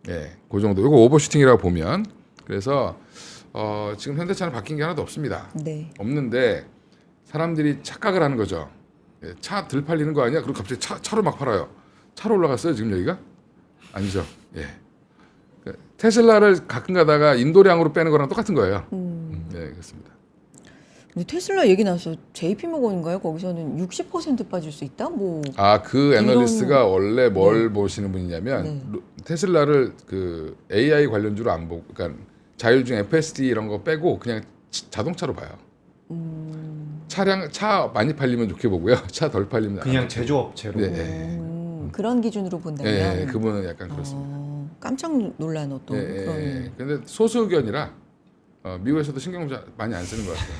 예, 그 정도. 이거 오버슈팅이라고 보면. 그래서 지금 현대차는 바뀐 게 하나도 없습니다. 네. 없는데 사람들이 착각을 하는 거죠. 예, 차 들 팔리는 거 아니야? 그리고 갑자기 차로 막 팔아요. 차로 올라갔어요 지금 여기가? 아니죠. 예. 테슬라를 가끔 가다가 인도량으로 빼는 거랑 똑같은 거예요. 예, 그렇습니다. 근데 테슬라 얘기 나서 JP 모건인가요? 거기서는 60% 빠질 수 있다? 뭐 그 애널리스트가 이런- 원래 뭘 보시는 분이냐면 네. 테슬라를 그 AI 관련주로 안 보고, 그러니까 자율주행 FSD 이런 거 빼고 그냥 자동차로 봐요. 차 많이 팔리면 좋게 보고요. 차 덜 팔리면 안 그냥 좋게 제조업체로. 보고. 네, 그런 기준으로 본다면 예, 그분은 약간 그렇습니다. 깜짝 놀란 어떤 예, 그런 예. 근데 소수 의견이라 미국에서도 신경 많이 안 쓰는 것 같아요.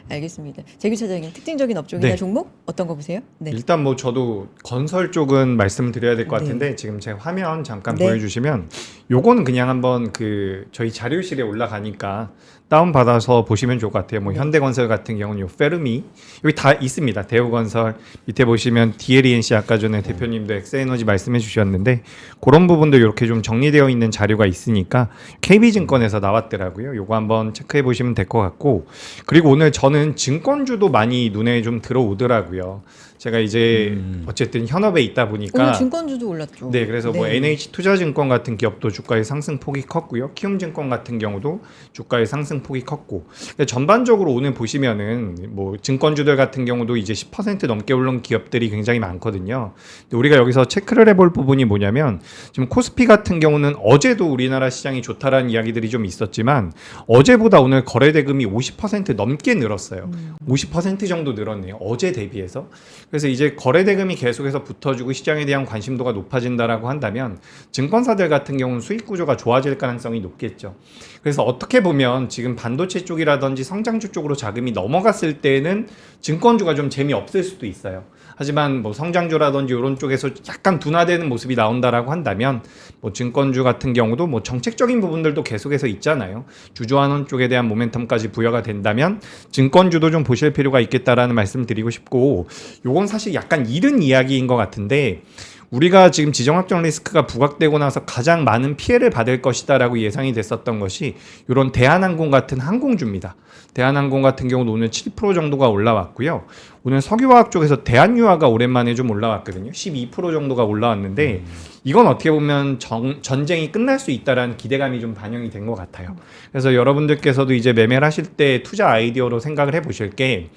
예. 알겠습니다. 재규 차장님 특징적인 업종이나 네. 종목 어떤 거 보세요? 네. 일단 뭐 저도 건설 쪽은 말씀을 드려야 될 것 네. 같은데 지금 제 화면 잠깐 네. 보여주시면 요거는 그냥 한번 그 저희 자료실에 올라가니까 다운 받아서 보시면 좋을 것 같아요. 뭐 현대건설 같은 경우는 요 페르미 여기 다 있습니다. 대우건설 밑에 보시면 DLENC 아까 전에 대표님도 엑스에너지 말씀해 주셨는데 그런 부분도 이렇게 좀 정리되어 있는 자료가 있으니까 KB증권에서 나왔더라고요. 요거 한번 체크해 보시면 될 것 같고 그리고 오늘 저는 증권주도 많이 눈에 좀 들어오더라고요. 제가 이제 어쨌든 현업에 있다 보니까 오늘 증권주도 올랐죠. 네, 그래서 뭐 NH투자증권 같은 기업도 주가의 상승폭이 컸고요. 키움증권 같은 경우도 주가의 상승폭이 컸고 근데 전반적으로 오늘 보시면은 뭐 증권주들 같은 경우도 이제 10% 넘게 오른 기업들이 굉장히 많거든요. 근데 우리가 여기서 체크를 해볼 부분이 뭐냐면 지금 코스피 같은 경우는 어제도 우리나라 시장이 좋다라는 이야기들이 좀 있었지만 어제보다 오늘 거래대금이 50% 넘게 늘었어요. 50% 정도 늘었네요. 어제 대비해서. 그래서 이제 거래대금이 계속해서 붙어주고 시장에 대한 관심도가 높아진다라고 한다면 증권사들 같은 경우는 수익 구조가 좋아질 가능성이 높겠죠. 그래서 어떻게 보면 지금 반도체 쪽이라든지 성장주 쪽으로 자금이 넘어갔을 때는 증권주가 좀 재미없을 수도 있어요. 하지만 뭐 성장주라든지 이런 쪽에서 약간 둔화되는 모습이 나온다라고 한다면 뭐 증권주 같은 경우도 뭐 정책적인 부분들도 계속해서 있잖아요. 주주환원 쪽에 대한 모멘텀까지 부여가 된다면 증권주도 좀 보실 필요가 있겠다라는 말씀 드리고 싶고 요건 사실 약간 이른 이야기인 것 같은데 우리가 지금 지정학적 리스크가 부각되고 나서 가장 많은 피해를 받을 것이다라고 예상이 됐었던 것이 이런 대한항공 같은 항공주입니다. 대한항공 같은 경우는 오늘 7% 정도가 올라왔고요. 오늘 석유화학 쪽에서 대한유화가 오랜만에 좀 올라왔거든요. 12% 정도가 올라왔는데 이건 어떻게 보면 전쟁이 끝날 수 있다라는 기대감이 좀 반영이 된 것 같아요. 그래서 여러분들께서도 이제 매매를 하실 때 투자 아이디어로 생각을 해보실 게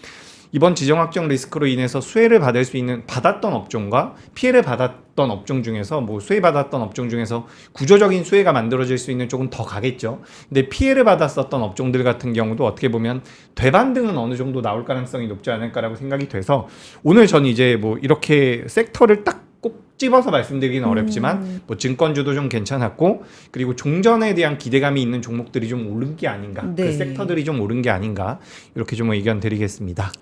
이번 지정학적 리스크로 인해서 수혜를 받을 수 있는 받았던 업종과 피해를 받았던 업종 중에서 뭐 수혜받았던 업종 중에서 구조적인 수혜가 만들어질 수 있는 쪽은 더 가겠죠. 근데 피해를 받았었던 업종들 같은 경우도 어떻게 보면 되반등은 어느 정도 나올 가능성이 높지 않을까라고 생각이 돼서 오늘 저는 이제 뭐 이렇게 섹터를 딱 꼭 집어서 말씀드리기는 어렵지만 뭐 증권주도 좀 괜찮았고 그리고 종전에 대한 기대감이 있는 종목들이 좀 오른 게 아닌가 네. 그 섹터들이 좀 오른 게 아닌가 이렇게 좀 의견 드리겠습니다.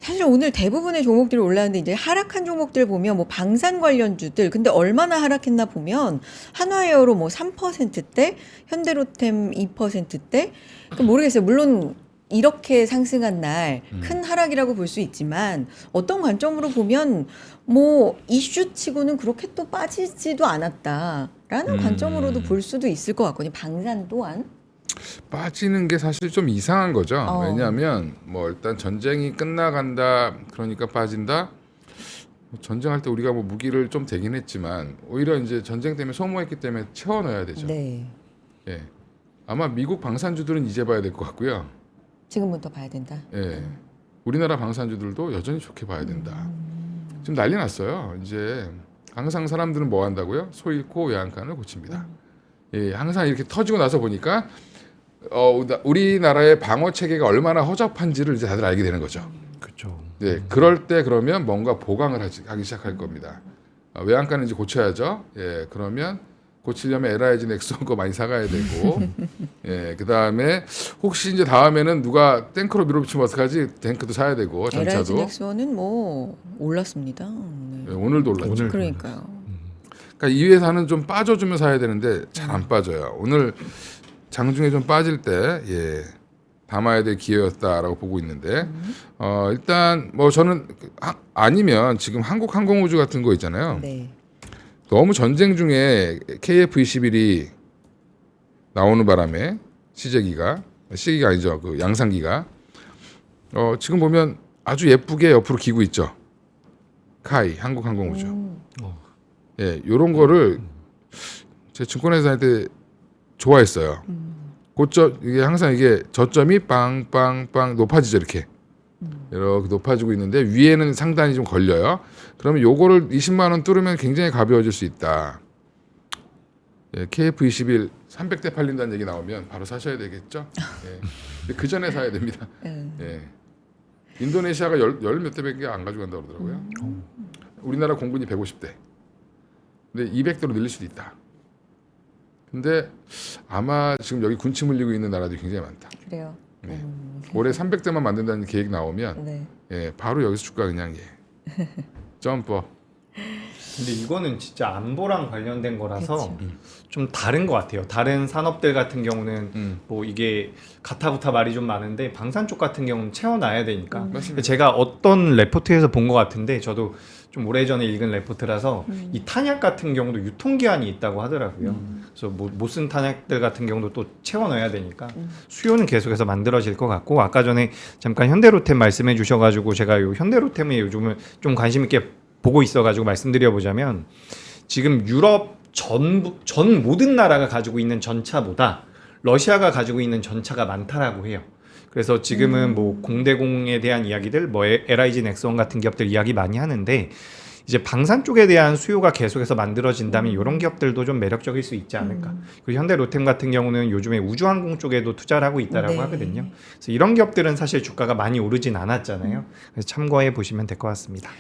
사실 오늘 대부분의 종목들이 올랐는데 이제 하락한 종목들 보면 뭐 방산 관련주들 근데 얼마나 하락했나 보면 한화에어로 뭐 3%대, 현대로템 2%대. 그러니까 모르겠어요. 물론 이렇게 상승한 날 큰 하락이라고 볼 수 있지만 어떤 관점으로 보면 뭐 이슈치고는 그렇게 또 빠지지도 않았다라는 관점으로도 볼 수도 있을 것 같거든요. 방산 또한. 빠지는 게 사실 좀 이상한 거죠. 왜냐하면 뭐 일단 전쟁이 끝나간다 그러니까 빠진다. 전쟁할 때 우리가 뭐 무기를 좀 대긴 했지만 오히려 이제 전쟁 때문에 소모했기 때문에 채워 넣어야 되죠. 네. 예. 아마 미국 방산주들은 이제 봐야 될 것 같고요. 지금부터 봐야 된다. 예. 우리나라 방산주들도 여전히 좋게 봐야 된다. 지금 난리 났어요. 이제 항상 사람들은 뭐 한다고요? 소 잃고 외양간을 고칩니다. 예, 항상 이렇게 터지고 나서 보니까 우리나라의 방어 체계가 얼마나 허접한지를 이제 다들 알게 되는 거죠. 그렇죠. 네, 그럴 때 그러면 뭔가 보강을 하기 시작할 겁니다. 외양간은 이제 고쳐야죠. 예, 그러면 고치려면 LIG 넥슨 거 많이 사가야 되고, 예, 그 다음에 혹시 이제 다음에는 누가 탱크로 밀어붙이면 어떡하지? 탱크도 사야 되고 LIG 전차도. 넥슨은 뭐 올랐습니다. 네. 예, 오늘도 올랐죠. 그러니까요. 그러니까 이 회사는 좀 빠져주면 사야 되는데 잘 안 빠져요. 오늘 장중에 좀 빠질 때 예, 담아야 될 기회였다라고 보고 있는데 일단 뭐 저는 아니면 지금 한국항공우주 같은 거 있잖아요. 네. 너무 전쟁 중에 KF-21이 나오는 바람에 시기가 아니죠. 그 양산기가 지금 보면 아주 예쁘게 옆으로 기고 있죠. 카이 한국항공우주. 예, 요런 거를 제 증권회사 다닐 때 좋아했어요. 고점 이게 항상 이게 저점이 빵빵빵 높아지죠 이렇게. 이렇게 높아지고 있는데 위에는 상단이 좀 걸려요. 그러면 요거를 20만 원 뚫으면 굉장히 가벼워질 수 있다. 예, KF21 300대 팔린다는 얘기 나오면 바로 사셔야 되겠죠. 예. 그 전에 사야 됩니다. 예. 인도네시아가 열 몇 대밖에 안 가져간다고 그러더라고요. 우리나라 공군이 150대. 근데 200대로 늘릴 수도 있다. 근데 아마 지금 여기 군침 흘리고 있는 나라들이 굉장히 많다. 그래요. 네. 올해 300대만 만든다는 계획 나오면 네. 예, 바로 여기서 주가 그냥 예. 점퍼. 근데 이거는 진짜 안보랑 관련된 거라서 그쵸. 좀 다른 것 같아요. 다른 산업들 같은 경우는 음. 뭐 이게 가타부타 말이 좀 많은데 방산 쪽 같은 경우는 채워놔야 되니까. 맞습니다. 제가 어떤 레포트에서 본 것 같은데 저도 좀 오래전에 읽은 레포트라서 이 탄약 같은 경우도 유통기한이 있다고 하더라고요. 그래서 뭐 못 쓴 탄약들 같은 경우도 또 채워넣어야 되니까 수요는 계속해서 만들어질 것 같고, 아까 전에 잠깐 현대로템 말씀해 주셔가지고 제가 요 현대로템에 요즘은 좀 관심 있게 보고 있어가지고 말씀드려보자면, 지금 유럽 전 모든 나라가 가지고 있는 전차보다 러시아가 가지고 있는 전차가 많다라고 해요. 그래서 지금은 뭐 공대공에 대한 이야기들, 뭐 LIG 넥스원 같은 기업들 이야기 많이 하는데, 이제 방산 쪽에 대한 수요가 계속해서 만들어진다면 이런 기업들도 좀 매력적일 수 있지 않을까. 그리고 현대로템 같은 경우는 요즘에 우주항공 쪽에도 투자를 하고 있다라고 네. 하거든요. 그래서 이런 기업들은 사실 주가가 많이 오르진 않았잖아요. 그래서 참고해 보시면 될 것 같습니다.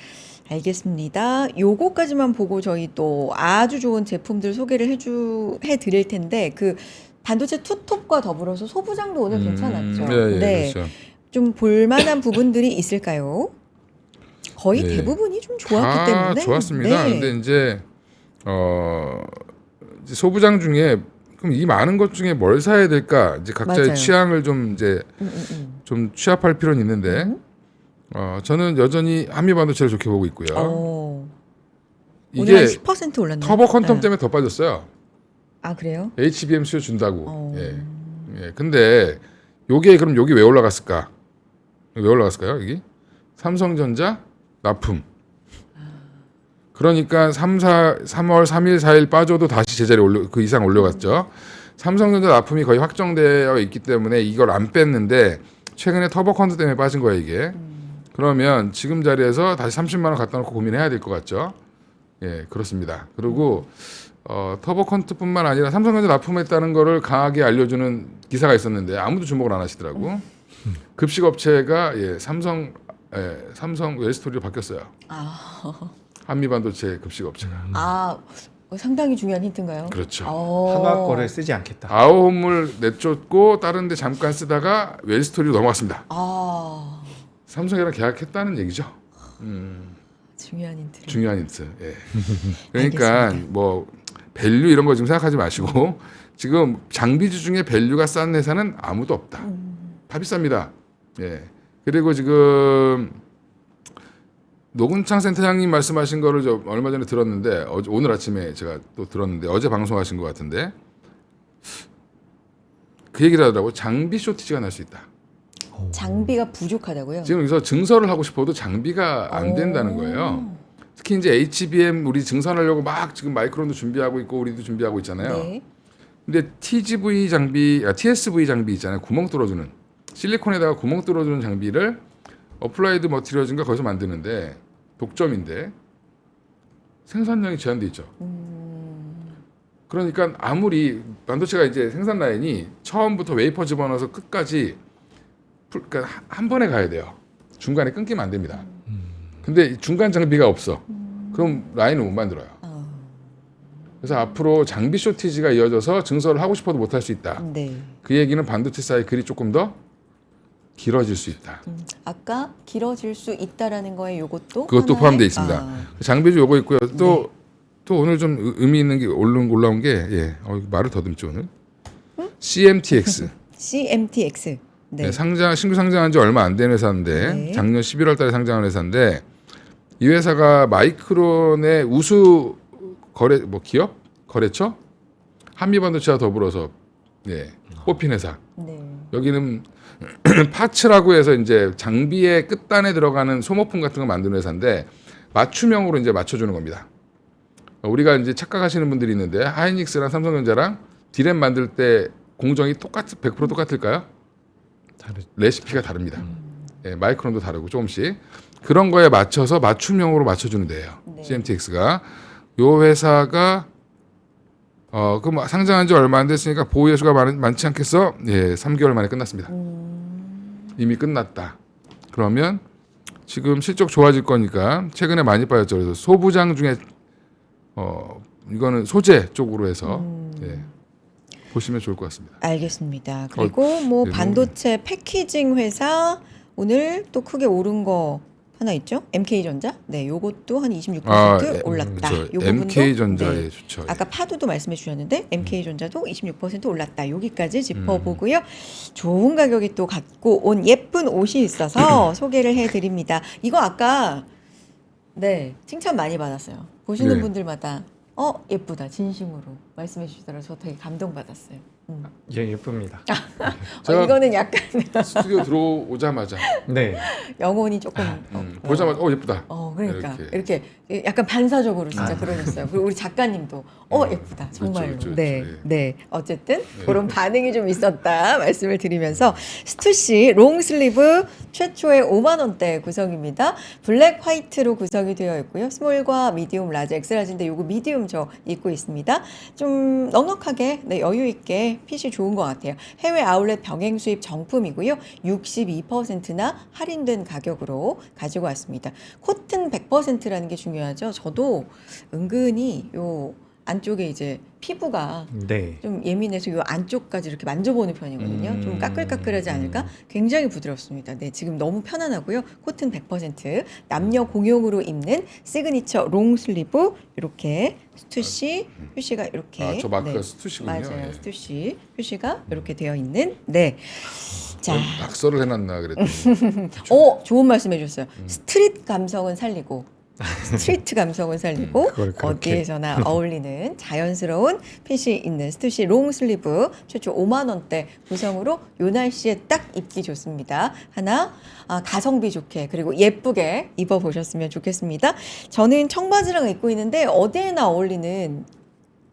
알겠습니다. 요거까지만 보고 저희 또 아주 좋은 제품들 소개를 해 드릴 텐데, 그 반도체 투톱과 더불어서 소부장도 오늘 괜찮았죠. 네, 그렇죠. 좀 볼만한 부분들이 있을까요? 거의 네. 대부분이 좀 좋았기 다 때문에. 좋았습니다. 네. 근데 이제 이제 소부장 중에 그럼 이 많은 것 중에 뭘 사야 될까? 이제 각자의 맞아요. 취향을 좀 이제 좀 취합할 필요는 있는데 저는 여전히 한미반도체를 좋게 보고 있고요. 오늘 한 이게 10% 올랐네요. 터보 퀀텀 네. 때문에 더 빠졌어요. 아, 그래요? HBM 수요 준다고. 어. 예. 근데 요게 그럼 여기 왜 올라갔을까? 왜 올라갔을까요? 여기 삼성전자 납품. 그러니까 3월 3일 4일 빠져도 다시 제자리 그 이상 올려갔죠. 삼성전자 납품이 거의 확정되어 있기 때문에 이걸 안 뺐는데 최근에 터보 퀀트 때문에 빠진 거예요, 이게. 그러면 지금 자리에서 다시 30만 원 갖다 놓고 고민해야 될 것 같죠. 예, 그렇습니다. 그리고 터보 퀀트뿐만 아니라 삼성전자 납품했다는 거를 강하게 알려주는 기사가 있었는데 아무도 주목을 안 하시더라고. 급식 업체가 삼성 웰스토리로 바뀌었어요. 한미반도체 급식 업체가. 상당히 중요한 힌트인가요? 그렇죠. 한화 거를 쓰지 않겠다. 아우홈을 내쫓고 다른 데 잠깐 쓰다가 웰스토리로 넘어갔습니다. 삼성이랑 계약했다는 얘기죠. 중요한 힌트를. 중요한 힌트. 예. 그러니까 알겠습니다. 뭐 밸류 이런 거 지금 생각하지 마시고 지금 장비주 중에 밸류가 싼 회사는 아무도 없다. 다 비쌉니다. 예. 그리고 지금 노근창 센터장님 말씀하신 거를 저 얼마 전에 들었는데 오늘 아침에 제가 또 들었는데 어제 방송하신 것 같은데 그 얘기를 하더라고. 장비 쇼티지가 날 수 있다. 장비가 부족하다고요? 지금 여기서 증설을 하고 싶어도 장비가 안 된다는 거예요. 특히 이제 HBM 우리 증선하려고 막 지금 마이크론도 준비하고 있고 우리도 준비하고 있잖아요. 네. 근데 TSV 장비 있잖아요. 구멍 뚫어주는 실리콘에다가 구멍 뚫어주는 장비를 어플라이드 머티리얼즈인가 거기서 만드는데 독점인데 생산량이 제한돼 있죠. 그러니까 아무리 반도체가 이제 생산 라인이 처음부터 웨이퍼 집어넣어서 끝까지 그러니까 한 번에 가야 돼요. 중간에 끊기면 안 됩니다. 근데 중간 장비가 없어. 그럼 라인을 못 만들어요. 그래서 앞으로 장비 쇼티지가 이어져서 증설을 하고 싶어도 못 할 수 있다. 네. 그 얘기는 반도체 사이클이 조금 더 길어질 수 있다. 아까 길어질 수 있다라는 거에 요것도 그것도 하나의- 포함되어 있습니다. 장비주 요거 있고요. 또 오늘 좀 의미 있는 게 올라온 게 말을 더듬죠 오늘. CMTX. CMTX. 네. 신규 상장한 지 얼마 안 된 회사인데 네. 작년 11월 달에 상장한 회사인데 이 회사가 마이크론의 우수 기업 거래처 한미반도체와 더불어서 뽑힌 회사. 네. 여기는 파츠라고 해서 이제 장비의 끝단에 들어가는 소모품 같은 거 만드는 회사인데 맞춤형으로 이제 맞춰주는 겁니다. 우리가 이제 착각하시는 분들이 있는데 하이닉스랑 삼성전자랑 디램 만들 때 공정이 100% 똑같을까요? 레시피가 다릅니다. 마이크론도 다르고 조금씩 그런 거에 맞춰서 맞춤형으로 맞춰주는 데예요. 네. CMTX가 요 회사가 그 상장한 지 얼마 안 됐으니까 보유 여수가 많지 않겠어? 3개월 만에 끝났습니다. 이미 끝났다. 그러면 지금 실적 좋아질 거니까 최근에 많이 빠졌죠. 그래서 소부장 중에 이거는 소재 쪽으로 해서 보시면 좋을 것 같습니다. 알겠습니다. 그리고 뭐 네, 반도체 패키징 회사 오늘 또 크게 오른 거 하나 있죠. MK전자. 네, 요것도 한 26% 올랐다. 저 요 부분도 MK전자에 네. 좋죠. 아까 파도도 말씀해 주셨는데 MK전자도 26% 올랐다. 여기까지 짚어보고요. 좋은 가격이 또 갖고 온 예쁜 옷이 있어서 소개를 해드립니다. 이거 아까 네 칭찬 많이 받았어요. 보시는 네. 분들마다 예쁘다 진심으로 말씀해 주시더라고요. 저 되게 감동받았어요. 예, 예쁩니다. 제가 이거는 약간 스튜디오 들어오자마자 네. 영혼이 조금 보자마자 예쁘다. 그러니까 이렇게. 이렇게 약간 반사적으로 진짜 그러셨어요. 그리고 우리 작가님도 예쁘다 정말로. 그렇죠, 네, 그렇죠. 네. 어쨌든 그런 반응이 좀 있었다 말씀을 드리면서 스투시 롱슬리브 최초의 5만 원대 구성입니다. 블랙 화이트로 구성이 되어 있고요. 스몰과 미디움, 라지, 엑스라지인데 요거 미디움 저 입고 있습니다. 좀 넉넉하게 네, 여유 있게 핏이 좋은 것 같아요. 해외 아울렛 병행 수입 정품이고요. 62%나 할인된 가격으로 가지고 왔습니다. 코튼 100%라는 게 중요하죠. 저도 은근히 요 안쪽에 이제 피부가 네. 좀 예민해서 요 안쪽까지 이렇게 만져보는 편이거든요. 좀 까끌까끌하지 않을까? 굉장히 부드럽습니다. 네, 지금 너무 편안하고요. 코튼 100%, 남녀 공용으로 입는 시그니처 롱슬리브 이렇게 스투시 표시가 이렇게 저 마크가 네, 스투시군요. 맞아요. 예. 스투시 표시가 이렇게 되어 있는 네. 자, 낙서를 해놨나 그랬더니 좋은 말씀 해주셨어요. 스트릿 감성은 살리고 스트리트 감성은 살리고 그걸 그렇게. 어디에서나 어울리는 자연스러운 핏이 있는 스투시 롱슬리브 최초 5만 원대 구성으로 요 날씨에 딱 입기 좋습니다. 하나 가성비 좋게 그리고 예쁘게 입어보셨으면 좋겠습니다. 저는 청바지랑 입고 있는데 어디에나 어울리는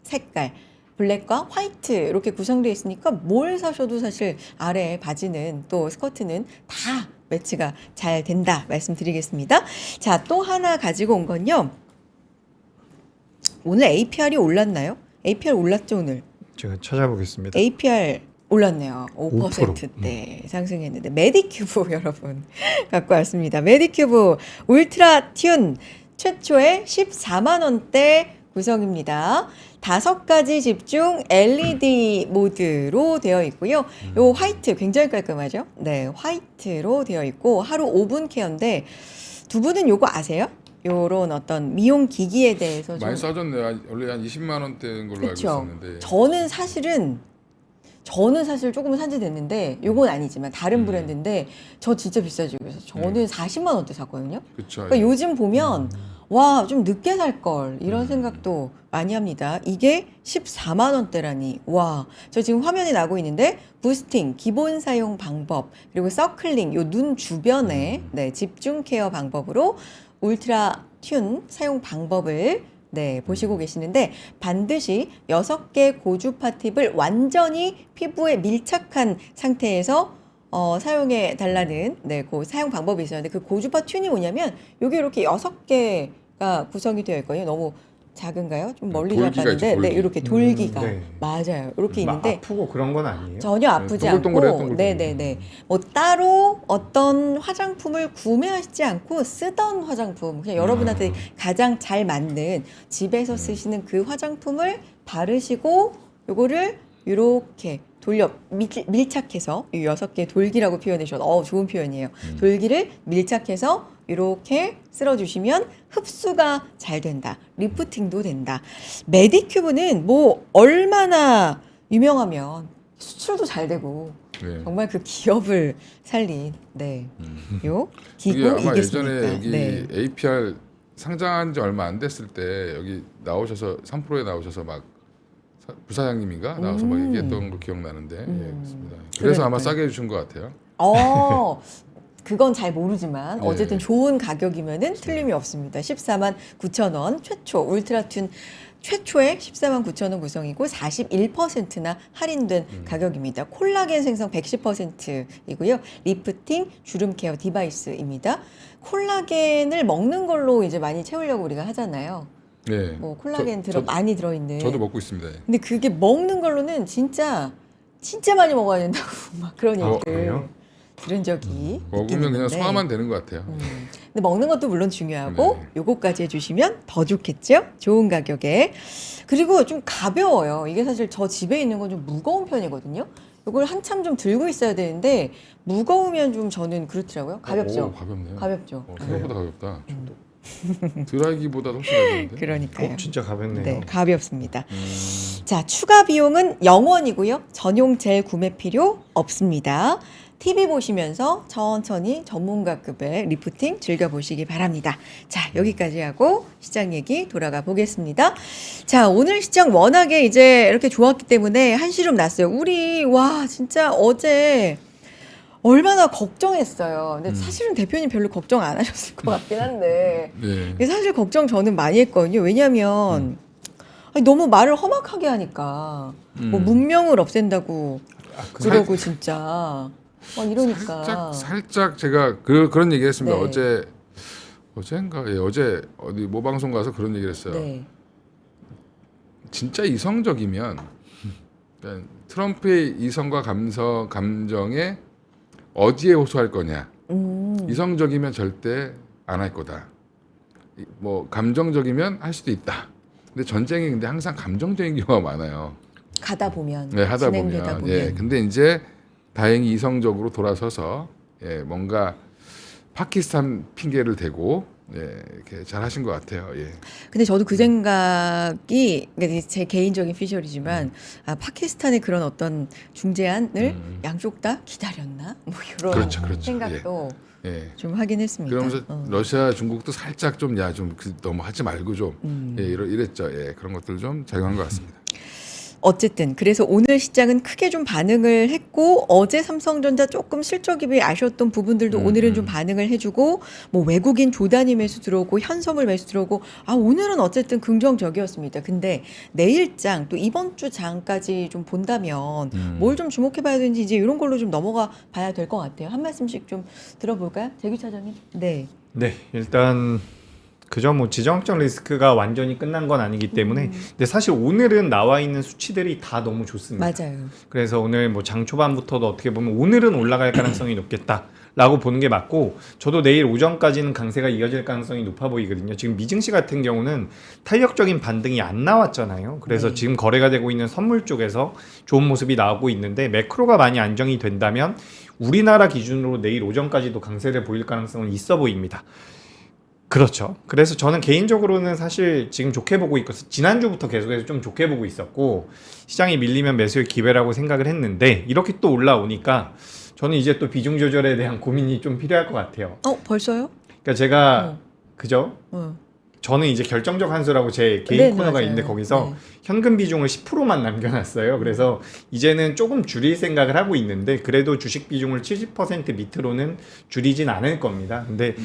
색깔 블랙과 화이트 이렇게 구성되어 있으니까 뭘 사셔도 사실 아래 바지는 또 스커트는 다 매치가 잘 된다 말씀드리겠습니다. 자, 또 하나 가지고 온 건요. 오늘 APR이 올랐나요? APR 올랐죠 오늘? 제가 찾아보겠습니다. APR 올랐네요. 5%. 5%대 상승했는데 메디큐브 여러분 갖고 왔습니다. 메디큐브 울트라 튠 최초의 14만 원대 구성입니다. 5가지 집중 LED 모드로 되어 있고요. 요 화이트 굉장히 깔끔하죠? 네, 화이트로 되어 있고 하루 5분 케어인데 두 분은 요거 아세요? 요런 어떤 미용 기기에 대해서 좀 많이 싸졌네요. 원래 한 20만 원대인 걸로 알고 그쵸? 있었는데. 저는 사실 조금 산지 됐는데 요건 아니지만 다른 브랜드인데 저 진짜 비싸지고 그래서 저는 40만 원대 샀거든요. 그렇죠. 그러니까 요즘 보면 와, 좀 늦게 살 걸 이런 생각도 많이 합니다. 이게 14만 원대라니. 와, 저 지금 화면이 나고 있는데 부스팅, 기본 사용 방법, 그리고 서클링, 요 눈 주변에 네, 집중 케어 방법으로 울트라 튠 사용 방법을 네, 보시고 계시는데 반드시 6개 고주파 팁을 완전히 피부에 밀착한 상태에서 사용해 달라는 네, 그 사용 방법이 있었는데 그 고주파 튠이 뭐냐면 요게 이렇게 6개가 구성이 되어 있거든요. 너무 작은가요? 좀 멀리 돌기가 잡았는데 있죠, 네, 돌기. 이렇게 돌기가 네. 맞아요. 이렇게 막 있는데 아프고 그런 건 아니에요? 전혀 아프지 동글동글해요, 않고 동글동글. 네네네 뭐 따로 어떤 화장품을 구매하시지 않고 쓰던 화장품 그냥 여러분한테 가장 잘 맞는 집에서 쓰시는 그 화장품을 바르시고 요거를 이렇게 돌려 밀착해서 이 6개 돌기라고 표현해 주셔서 좋은 표현이에요. 돌기를 밀착해서 이렇게 쓸어주시면 흡수가 잘 된다. 리프팅도 된다. 메디큐브는 뭐 얼마나 유명하면 수출도 잘 되고 네. 정말 그 기업을 살린 요 이게 기구 아마 이겠습니까? 예전에 여기 네. APR 상장한 지 얼마 안 됐을 때 여기 나오셔서 3프로에 나오셔서 막 부사장님인가 나와서 막 얘기했던 거 기억나는데 예, 그렇습니다. 그래서 아마 그러니까요. 싸게 해주신 것 같아요. 그건 잘 모르지만 네. 어쨌든 좋은 가격이면은 틀림이 없습니다. 14만 9천 원 최초 울트라튠 최초의 14만 9천 원 구성이고 41%나 할인된 가격입니다. 콜라겐 생성 110%이고요. 리프팅 주름 케어 디바이스입니다. 콜라겐을 먹는 걸로 이제 많이 채우려고 우리가 하잖아요. 네. 뭐 콜라겐 저- 많이 들어있는. 저도 먹고 있습니다. 예. 근데 그게 먹는 걸로는 진짜 많이 먹어야 된다고 막 그런 얘기를 그래요? 들은 적이 있긴 먹으면 그냥 있는데. 소화만 되는 것 같아요. 근데 먹는 것도 물론 중요하고 네. 요거까지 해주시면 더 좋겠죠? 좋은 가격에. 그리고 좀 가벼워요. 이게 사실 저 집에 있는 건 좀 무거운 편이거든요. 요걸 한참 좀 들고 있어야 되는데 무거우면 좀 저는 그렇더라고요. 가볍죠? 오, 가볍네요. 가볍죠. 생각보다 가볍다. 드라이기보다 훨씬 가벼운데. 그러니까요. 진짜 가볍네요. 네, 가볍습니다. 자, 추가 비용은 0원이고요. 전용 젤 구매 필요 없습니다. TV 보시면서 천천히 전문가급의 리프팅 즐겨보시기 바랍니다. 자, 여기까지 하고 시장 얘기 돌아가 보겠습니다. 자, 오늘 시장 워낙에 이제 이렇게 좋았기 때문에 한시름 났어요. 우리, 와, 진짜 어제 얼마나 걱정했어요. 근데 사실은 대표님 별로 걱정 안 하셨을 것 같긴 한데. 네. 사실 걱정 저는 많이 했거든요. 왜냐하면 아니, 너무 말을 험악하게 하니까 뭐 문명을 없앤다고 그러고 진짜 이러니까 살짝 제가 그런 얘기 했습니다. 네. 어젠가 어제 어디 모 방송 가서 그런 얘기를 했어요. 네. 진짜 이성적이면 그러니까 트럼프의 이성과 감정에 어디에 호소할 거냐. 이성적이면 절대 안 할 거다. 뭐 감정적이면 할 수도 있다. 근데 전쟁이 근데 항상 감정적인 경우가 많아요. 가다 보면 네, 하다 진행되다 보면. 예. 근데 이제 다행히 이성적으로 돌아서서 뭔가 파키스탄 핑계를 대고 이렇게 잘 하신 것 같아요. 예. 근데 저도 그 생각이 그러니까 제 개인적인 피셜이지만 파키스탄의 그런 어떤 중재안을 양쪽 다 기다렸나 뭐 이런 그렇죠. 생각도 예. 좀 하긴 했습니다. 그러면서 러시아, 중국도 살짝 좀 너무 하지 말고 좀 이랬죠. 예. 그런 것들 좀 작용한 것 같습니다. 어쨌든 그래서 오늘 시장은 크게 좀 반응을 했고 어제 삼성전자 조금 실적이 아쉬웠던 부분들도 오늘은 좀 반응을 해주고 뭐 외국인 조단위 매수 들어오고 현선물 매수 들어오고 오늘은 어쨌든 긍정적이었습니다. 근데 내일장 또 이번 주 장까지 좀 본다면 뭘 좀 주목해봐야 되는지 이제 이런 걸로 좀 넘어가 봐야 될 것 같아요. 한 말씀씩 좀 들어볼까요, 재규 차장님? 네. 네, 일단 그저 뭐 지정학적 리스크가 완전히 끝난 건 아니기 때문에 근데 사실 오늘은 나와 있는 수치들이 다 너무 좋습니다. 맞아요. 그래서 오늘 뭐 장 초반부터도 어떻게 보면 오늘은 올라갈 가능성이 높겠다라고 보는 게 맞고 저도 내일 오전까지는 강세가 이어질 가능성이 높아 보이거든요. 지금 미증시 같은 경우는 탄력적인 반등이 안 나왔잖아요. 그래서 지금 거래가 되고 있는 선물 쪽에서 좋은 모습이 나오고 있는데 매크로가 많이 안정이 된다면 우리나라 기준으로 내일 오전까지도 강세를 보일 가능성은 있어 보입니다. 그렇죠. 그래서 저는 개인적으로는 사실 지금 좋게 보고 있고 지난주부터 계속해서 좀 좋게 보고 있었고 시장이 밀리면 매수의 기회라고 생각을 했는데 이렇게 또 올라오니까 저는 이제 또 비중 조절에 대한 고민이 좀 필요할 것 같아요. 벌써요? 그러니까 제가 그죠? 저는 이제 결정적 한수라고 제 개인 네, 코너가 맞아요. 있는데 거기서 네. 현금 비중을 10%만 남겨놨어요. 그래서 이제는 조금 줄일 생각을 하고 있는데 그래도 주식 비중을 70% 밑으로는 줄이진 않을 겁니다. 근데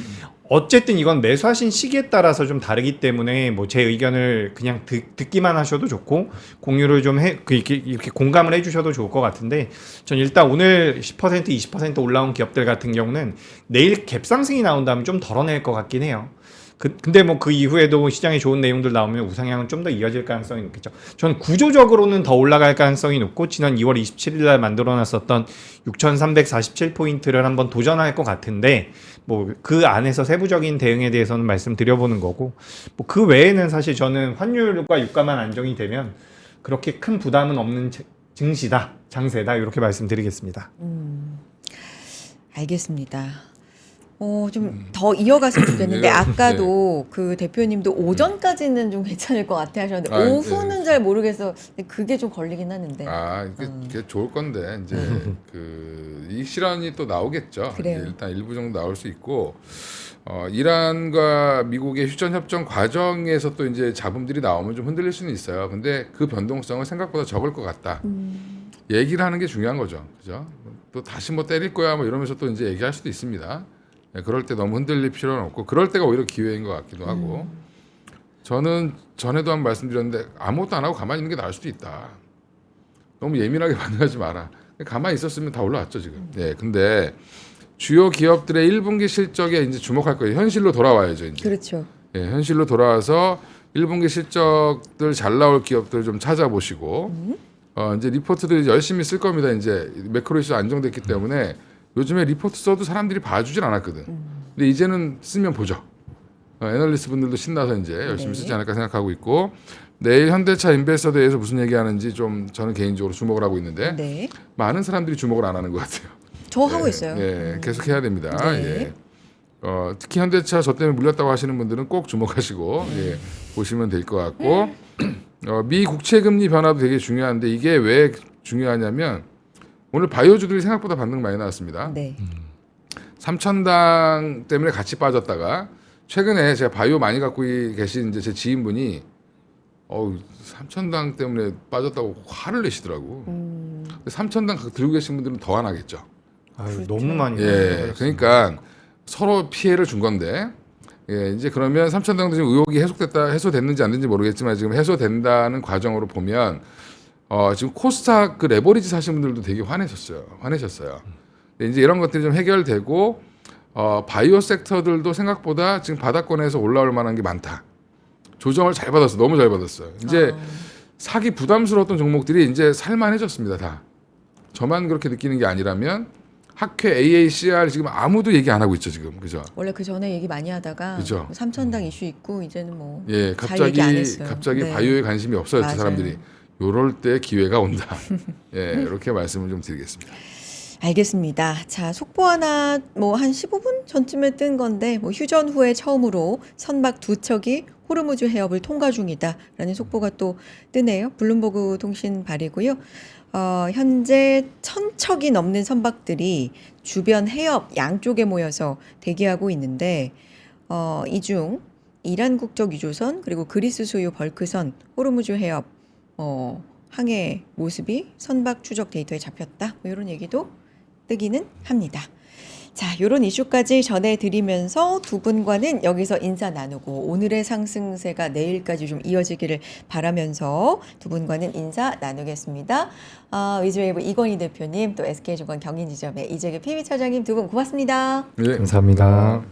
어쨌든 이건 매수하신 시기에 따라서 좀 다르기 때문에 뭐 제 의견을 그냥 듣기만 하셔도 좋고 공유를 좀 이렇게 공감을 해주셔도 좋을 것 같은데 전 일단 오늘 10% 20% 올라온 기업들 같은 경우는 내일 갭상승이 나온다면 좀 덜어낼 것 같긴 해요. 근데 뭐 그 이후에도 시장에 좋은 내용들 나오면 우상향은 좀 더 이어질 가능성이 높겠죠. 저는 구조적으로는 더 올라갈 가능성이 높고 지난 2월 27일 날 만들어놨었던 6,347포인트를 한번 도전할 것 같은데 뭐 그 안에서 세부적인 대응에 대해서는 말씀드려보는 거고 뭐 그 외에는 사실 저는 환율과 유가만 안정이 되면 그렇게 큰 부담은 없는 증시다, 장세다 이렇게 말씀드리겠습니다. 알겠습니다. 좀 더 이어갔으면 좋겠는데 아까도 그 대표님도 오전까지는 좀 괜찮을 것 같아 하셨는데 오후는 잘 모르겠어. 그게 좀 걸리긴 하는데. 이게 좋을 건데 이제 이 실언이 또 나오겠죠. 그래요. 일단 일부 정도 나올 수 있고 이란과 미국의 휴전 협정 과정에서 또 이제 잡음들이 나오면 좀 흔들릴 수는 있어요. 근데 그 변동성은 생각보다 적을 것 같다. 얘기를 하는 게 중요한 거죠. 그죠? 또 다시 뭐 때릴 거야 뭐 이러면서 또 이제 얘기할 수도 있습니다. 그럴 때 너무 흔들릴 필요는 없고 그럴 때가 오히려 기회인 것 같기도 하고 저는 전에도 한 말씀드렸는데 아무것도 안 하고 가만히 있는 게 나을 수도 있다. 너무 예민하게 반응하지 마라. 가만히 있었으면 다 올라왔죠 지금. 근데 주요 기업들의 1분기 실적에 이제 주목할 거예요. 현실로 돌아와야죠 이제. 그렇죠. 현실로 돌아와서 1분기 실적들 잘 나올 기업들 좀 찾아보시고 이제 리포트들 열심히 쓸 겁니다. 이제 매크로 이슈 안정됐기 때문에 요즘에 리포트 써도 사람들이 봐주질 않았거든. 근데 이제는 쓰면 보죠. 애널리스트 분들도 신나서 이제 열심히 네. 쓰지 않을까 생각하고 있고 내일 현대차 인베스터데이에서 무슨 얘기하는지 좀 저는 개인적으로 주목을 하고 있는데 네. 많은 사람들이 주목을 안 하는 것 같아요. 저 하고 있어요. 예, 계속 해야 됩니다. 네. 예. 특히 현대차 저 때문에 물렸다고 하시는 분들은 꼭 주목하시고 예, 보시면 될 것 같고 미 국채 금리 변화도 되게 중요한데 이게 왜 중요하냐면 오늘 바이오주들이 생각보다 반등 많이 나왔습니다. 네. 3,000당 때문에 같이 빠졌다가 최근에 제가 바이오 많이 갖고 계신 이제 제 지인분이 3,000당 때문에 빠졌다고 화를 내시더라고. 3,000당 들고 계신 분들은 더 화나겠죠. 아유, 너무 많이. 예, 그러니까 서로 피해를 준 건데, 예, 이제 그러면 3,000당도 지금 의혹이 해소됐는지 안 됐는지 모르겠지만 지금 해소된다는 과정으로 보면, 지금 코스닥 그 레버리지 사신 분들도 되게 화내셨어요. 근데 이제 이런 것들이 좀 해결되고, 바이오 섹터들도 생각보다 지금 바닥권에서 올라올 만한 게 많다. 조정을 잘 받았어, 너무 잘 받았어요. 이제 사기 부담스러웠던 종목들이 이제 살만해졌습니다, 다. 저만 그렇게 느끼는 게 아니라면. 학회 AACR 지금 아무도 얘기 안 하고 있죠 지금 그죠? 원래 그 전에 얘기 많이 하다가 그죠. 3천당 이슈 있고 이제는 뭐 예, 잘 얘기 안 했어요. 갑자기 네. 바이오에 관심이 없어졌죠 맞아요. 사람들이. 요럴 때 기회가 온다. 예, 이렇게 말씀을 좀 드리겠습니다. 알겠습니다. 자, 속보 하나 뭐 한 15분 전쯤에 뜬 건데 뭐 휴전 후에 처음으로 선박 두 척이 호르무즈 해협을 통과 중이다라는 속보가 또 뜨네요. 블룸버그 통신 발이고요. 현재 1,000척이 넘는 선박들이 주변 해협 양쪽에 모여서 대기하고 있는데 이 중 이란 국적 유조선 그리고 그리스 소유 벌크선 호르무즈 해협 항해 모습이 선박 추적 데이터에 잡혔다. 뭐 이런 얘기도 뜨기는 합니다. 자, 이런 이슈까지 전해드리면서 두 분과는 여기서 인사 나누고 오늘의 상승세가 내일까지 좀 이어지기를 바라면서 두 분과는 인사 나누겠습니다. 위즈웨이브 이건희 대표님, 또 SK증권 경인지점의 이재규 PB 차장님 두 분 고맙습니다. 예. 감사합니다.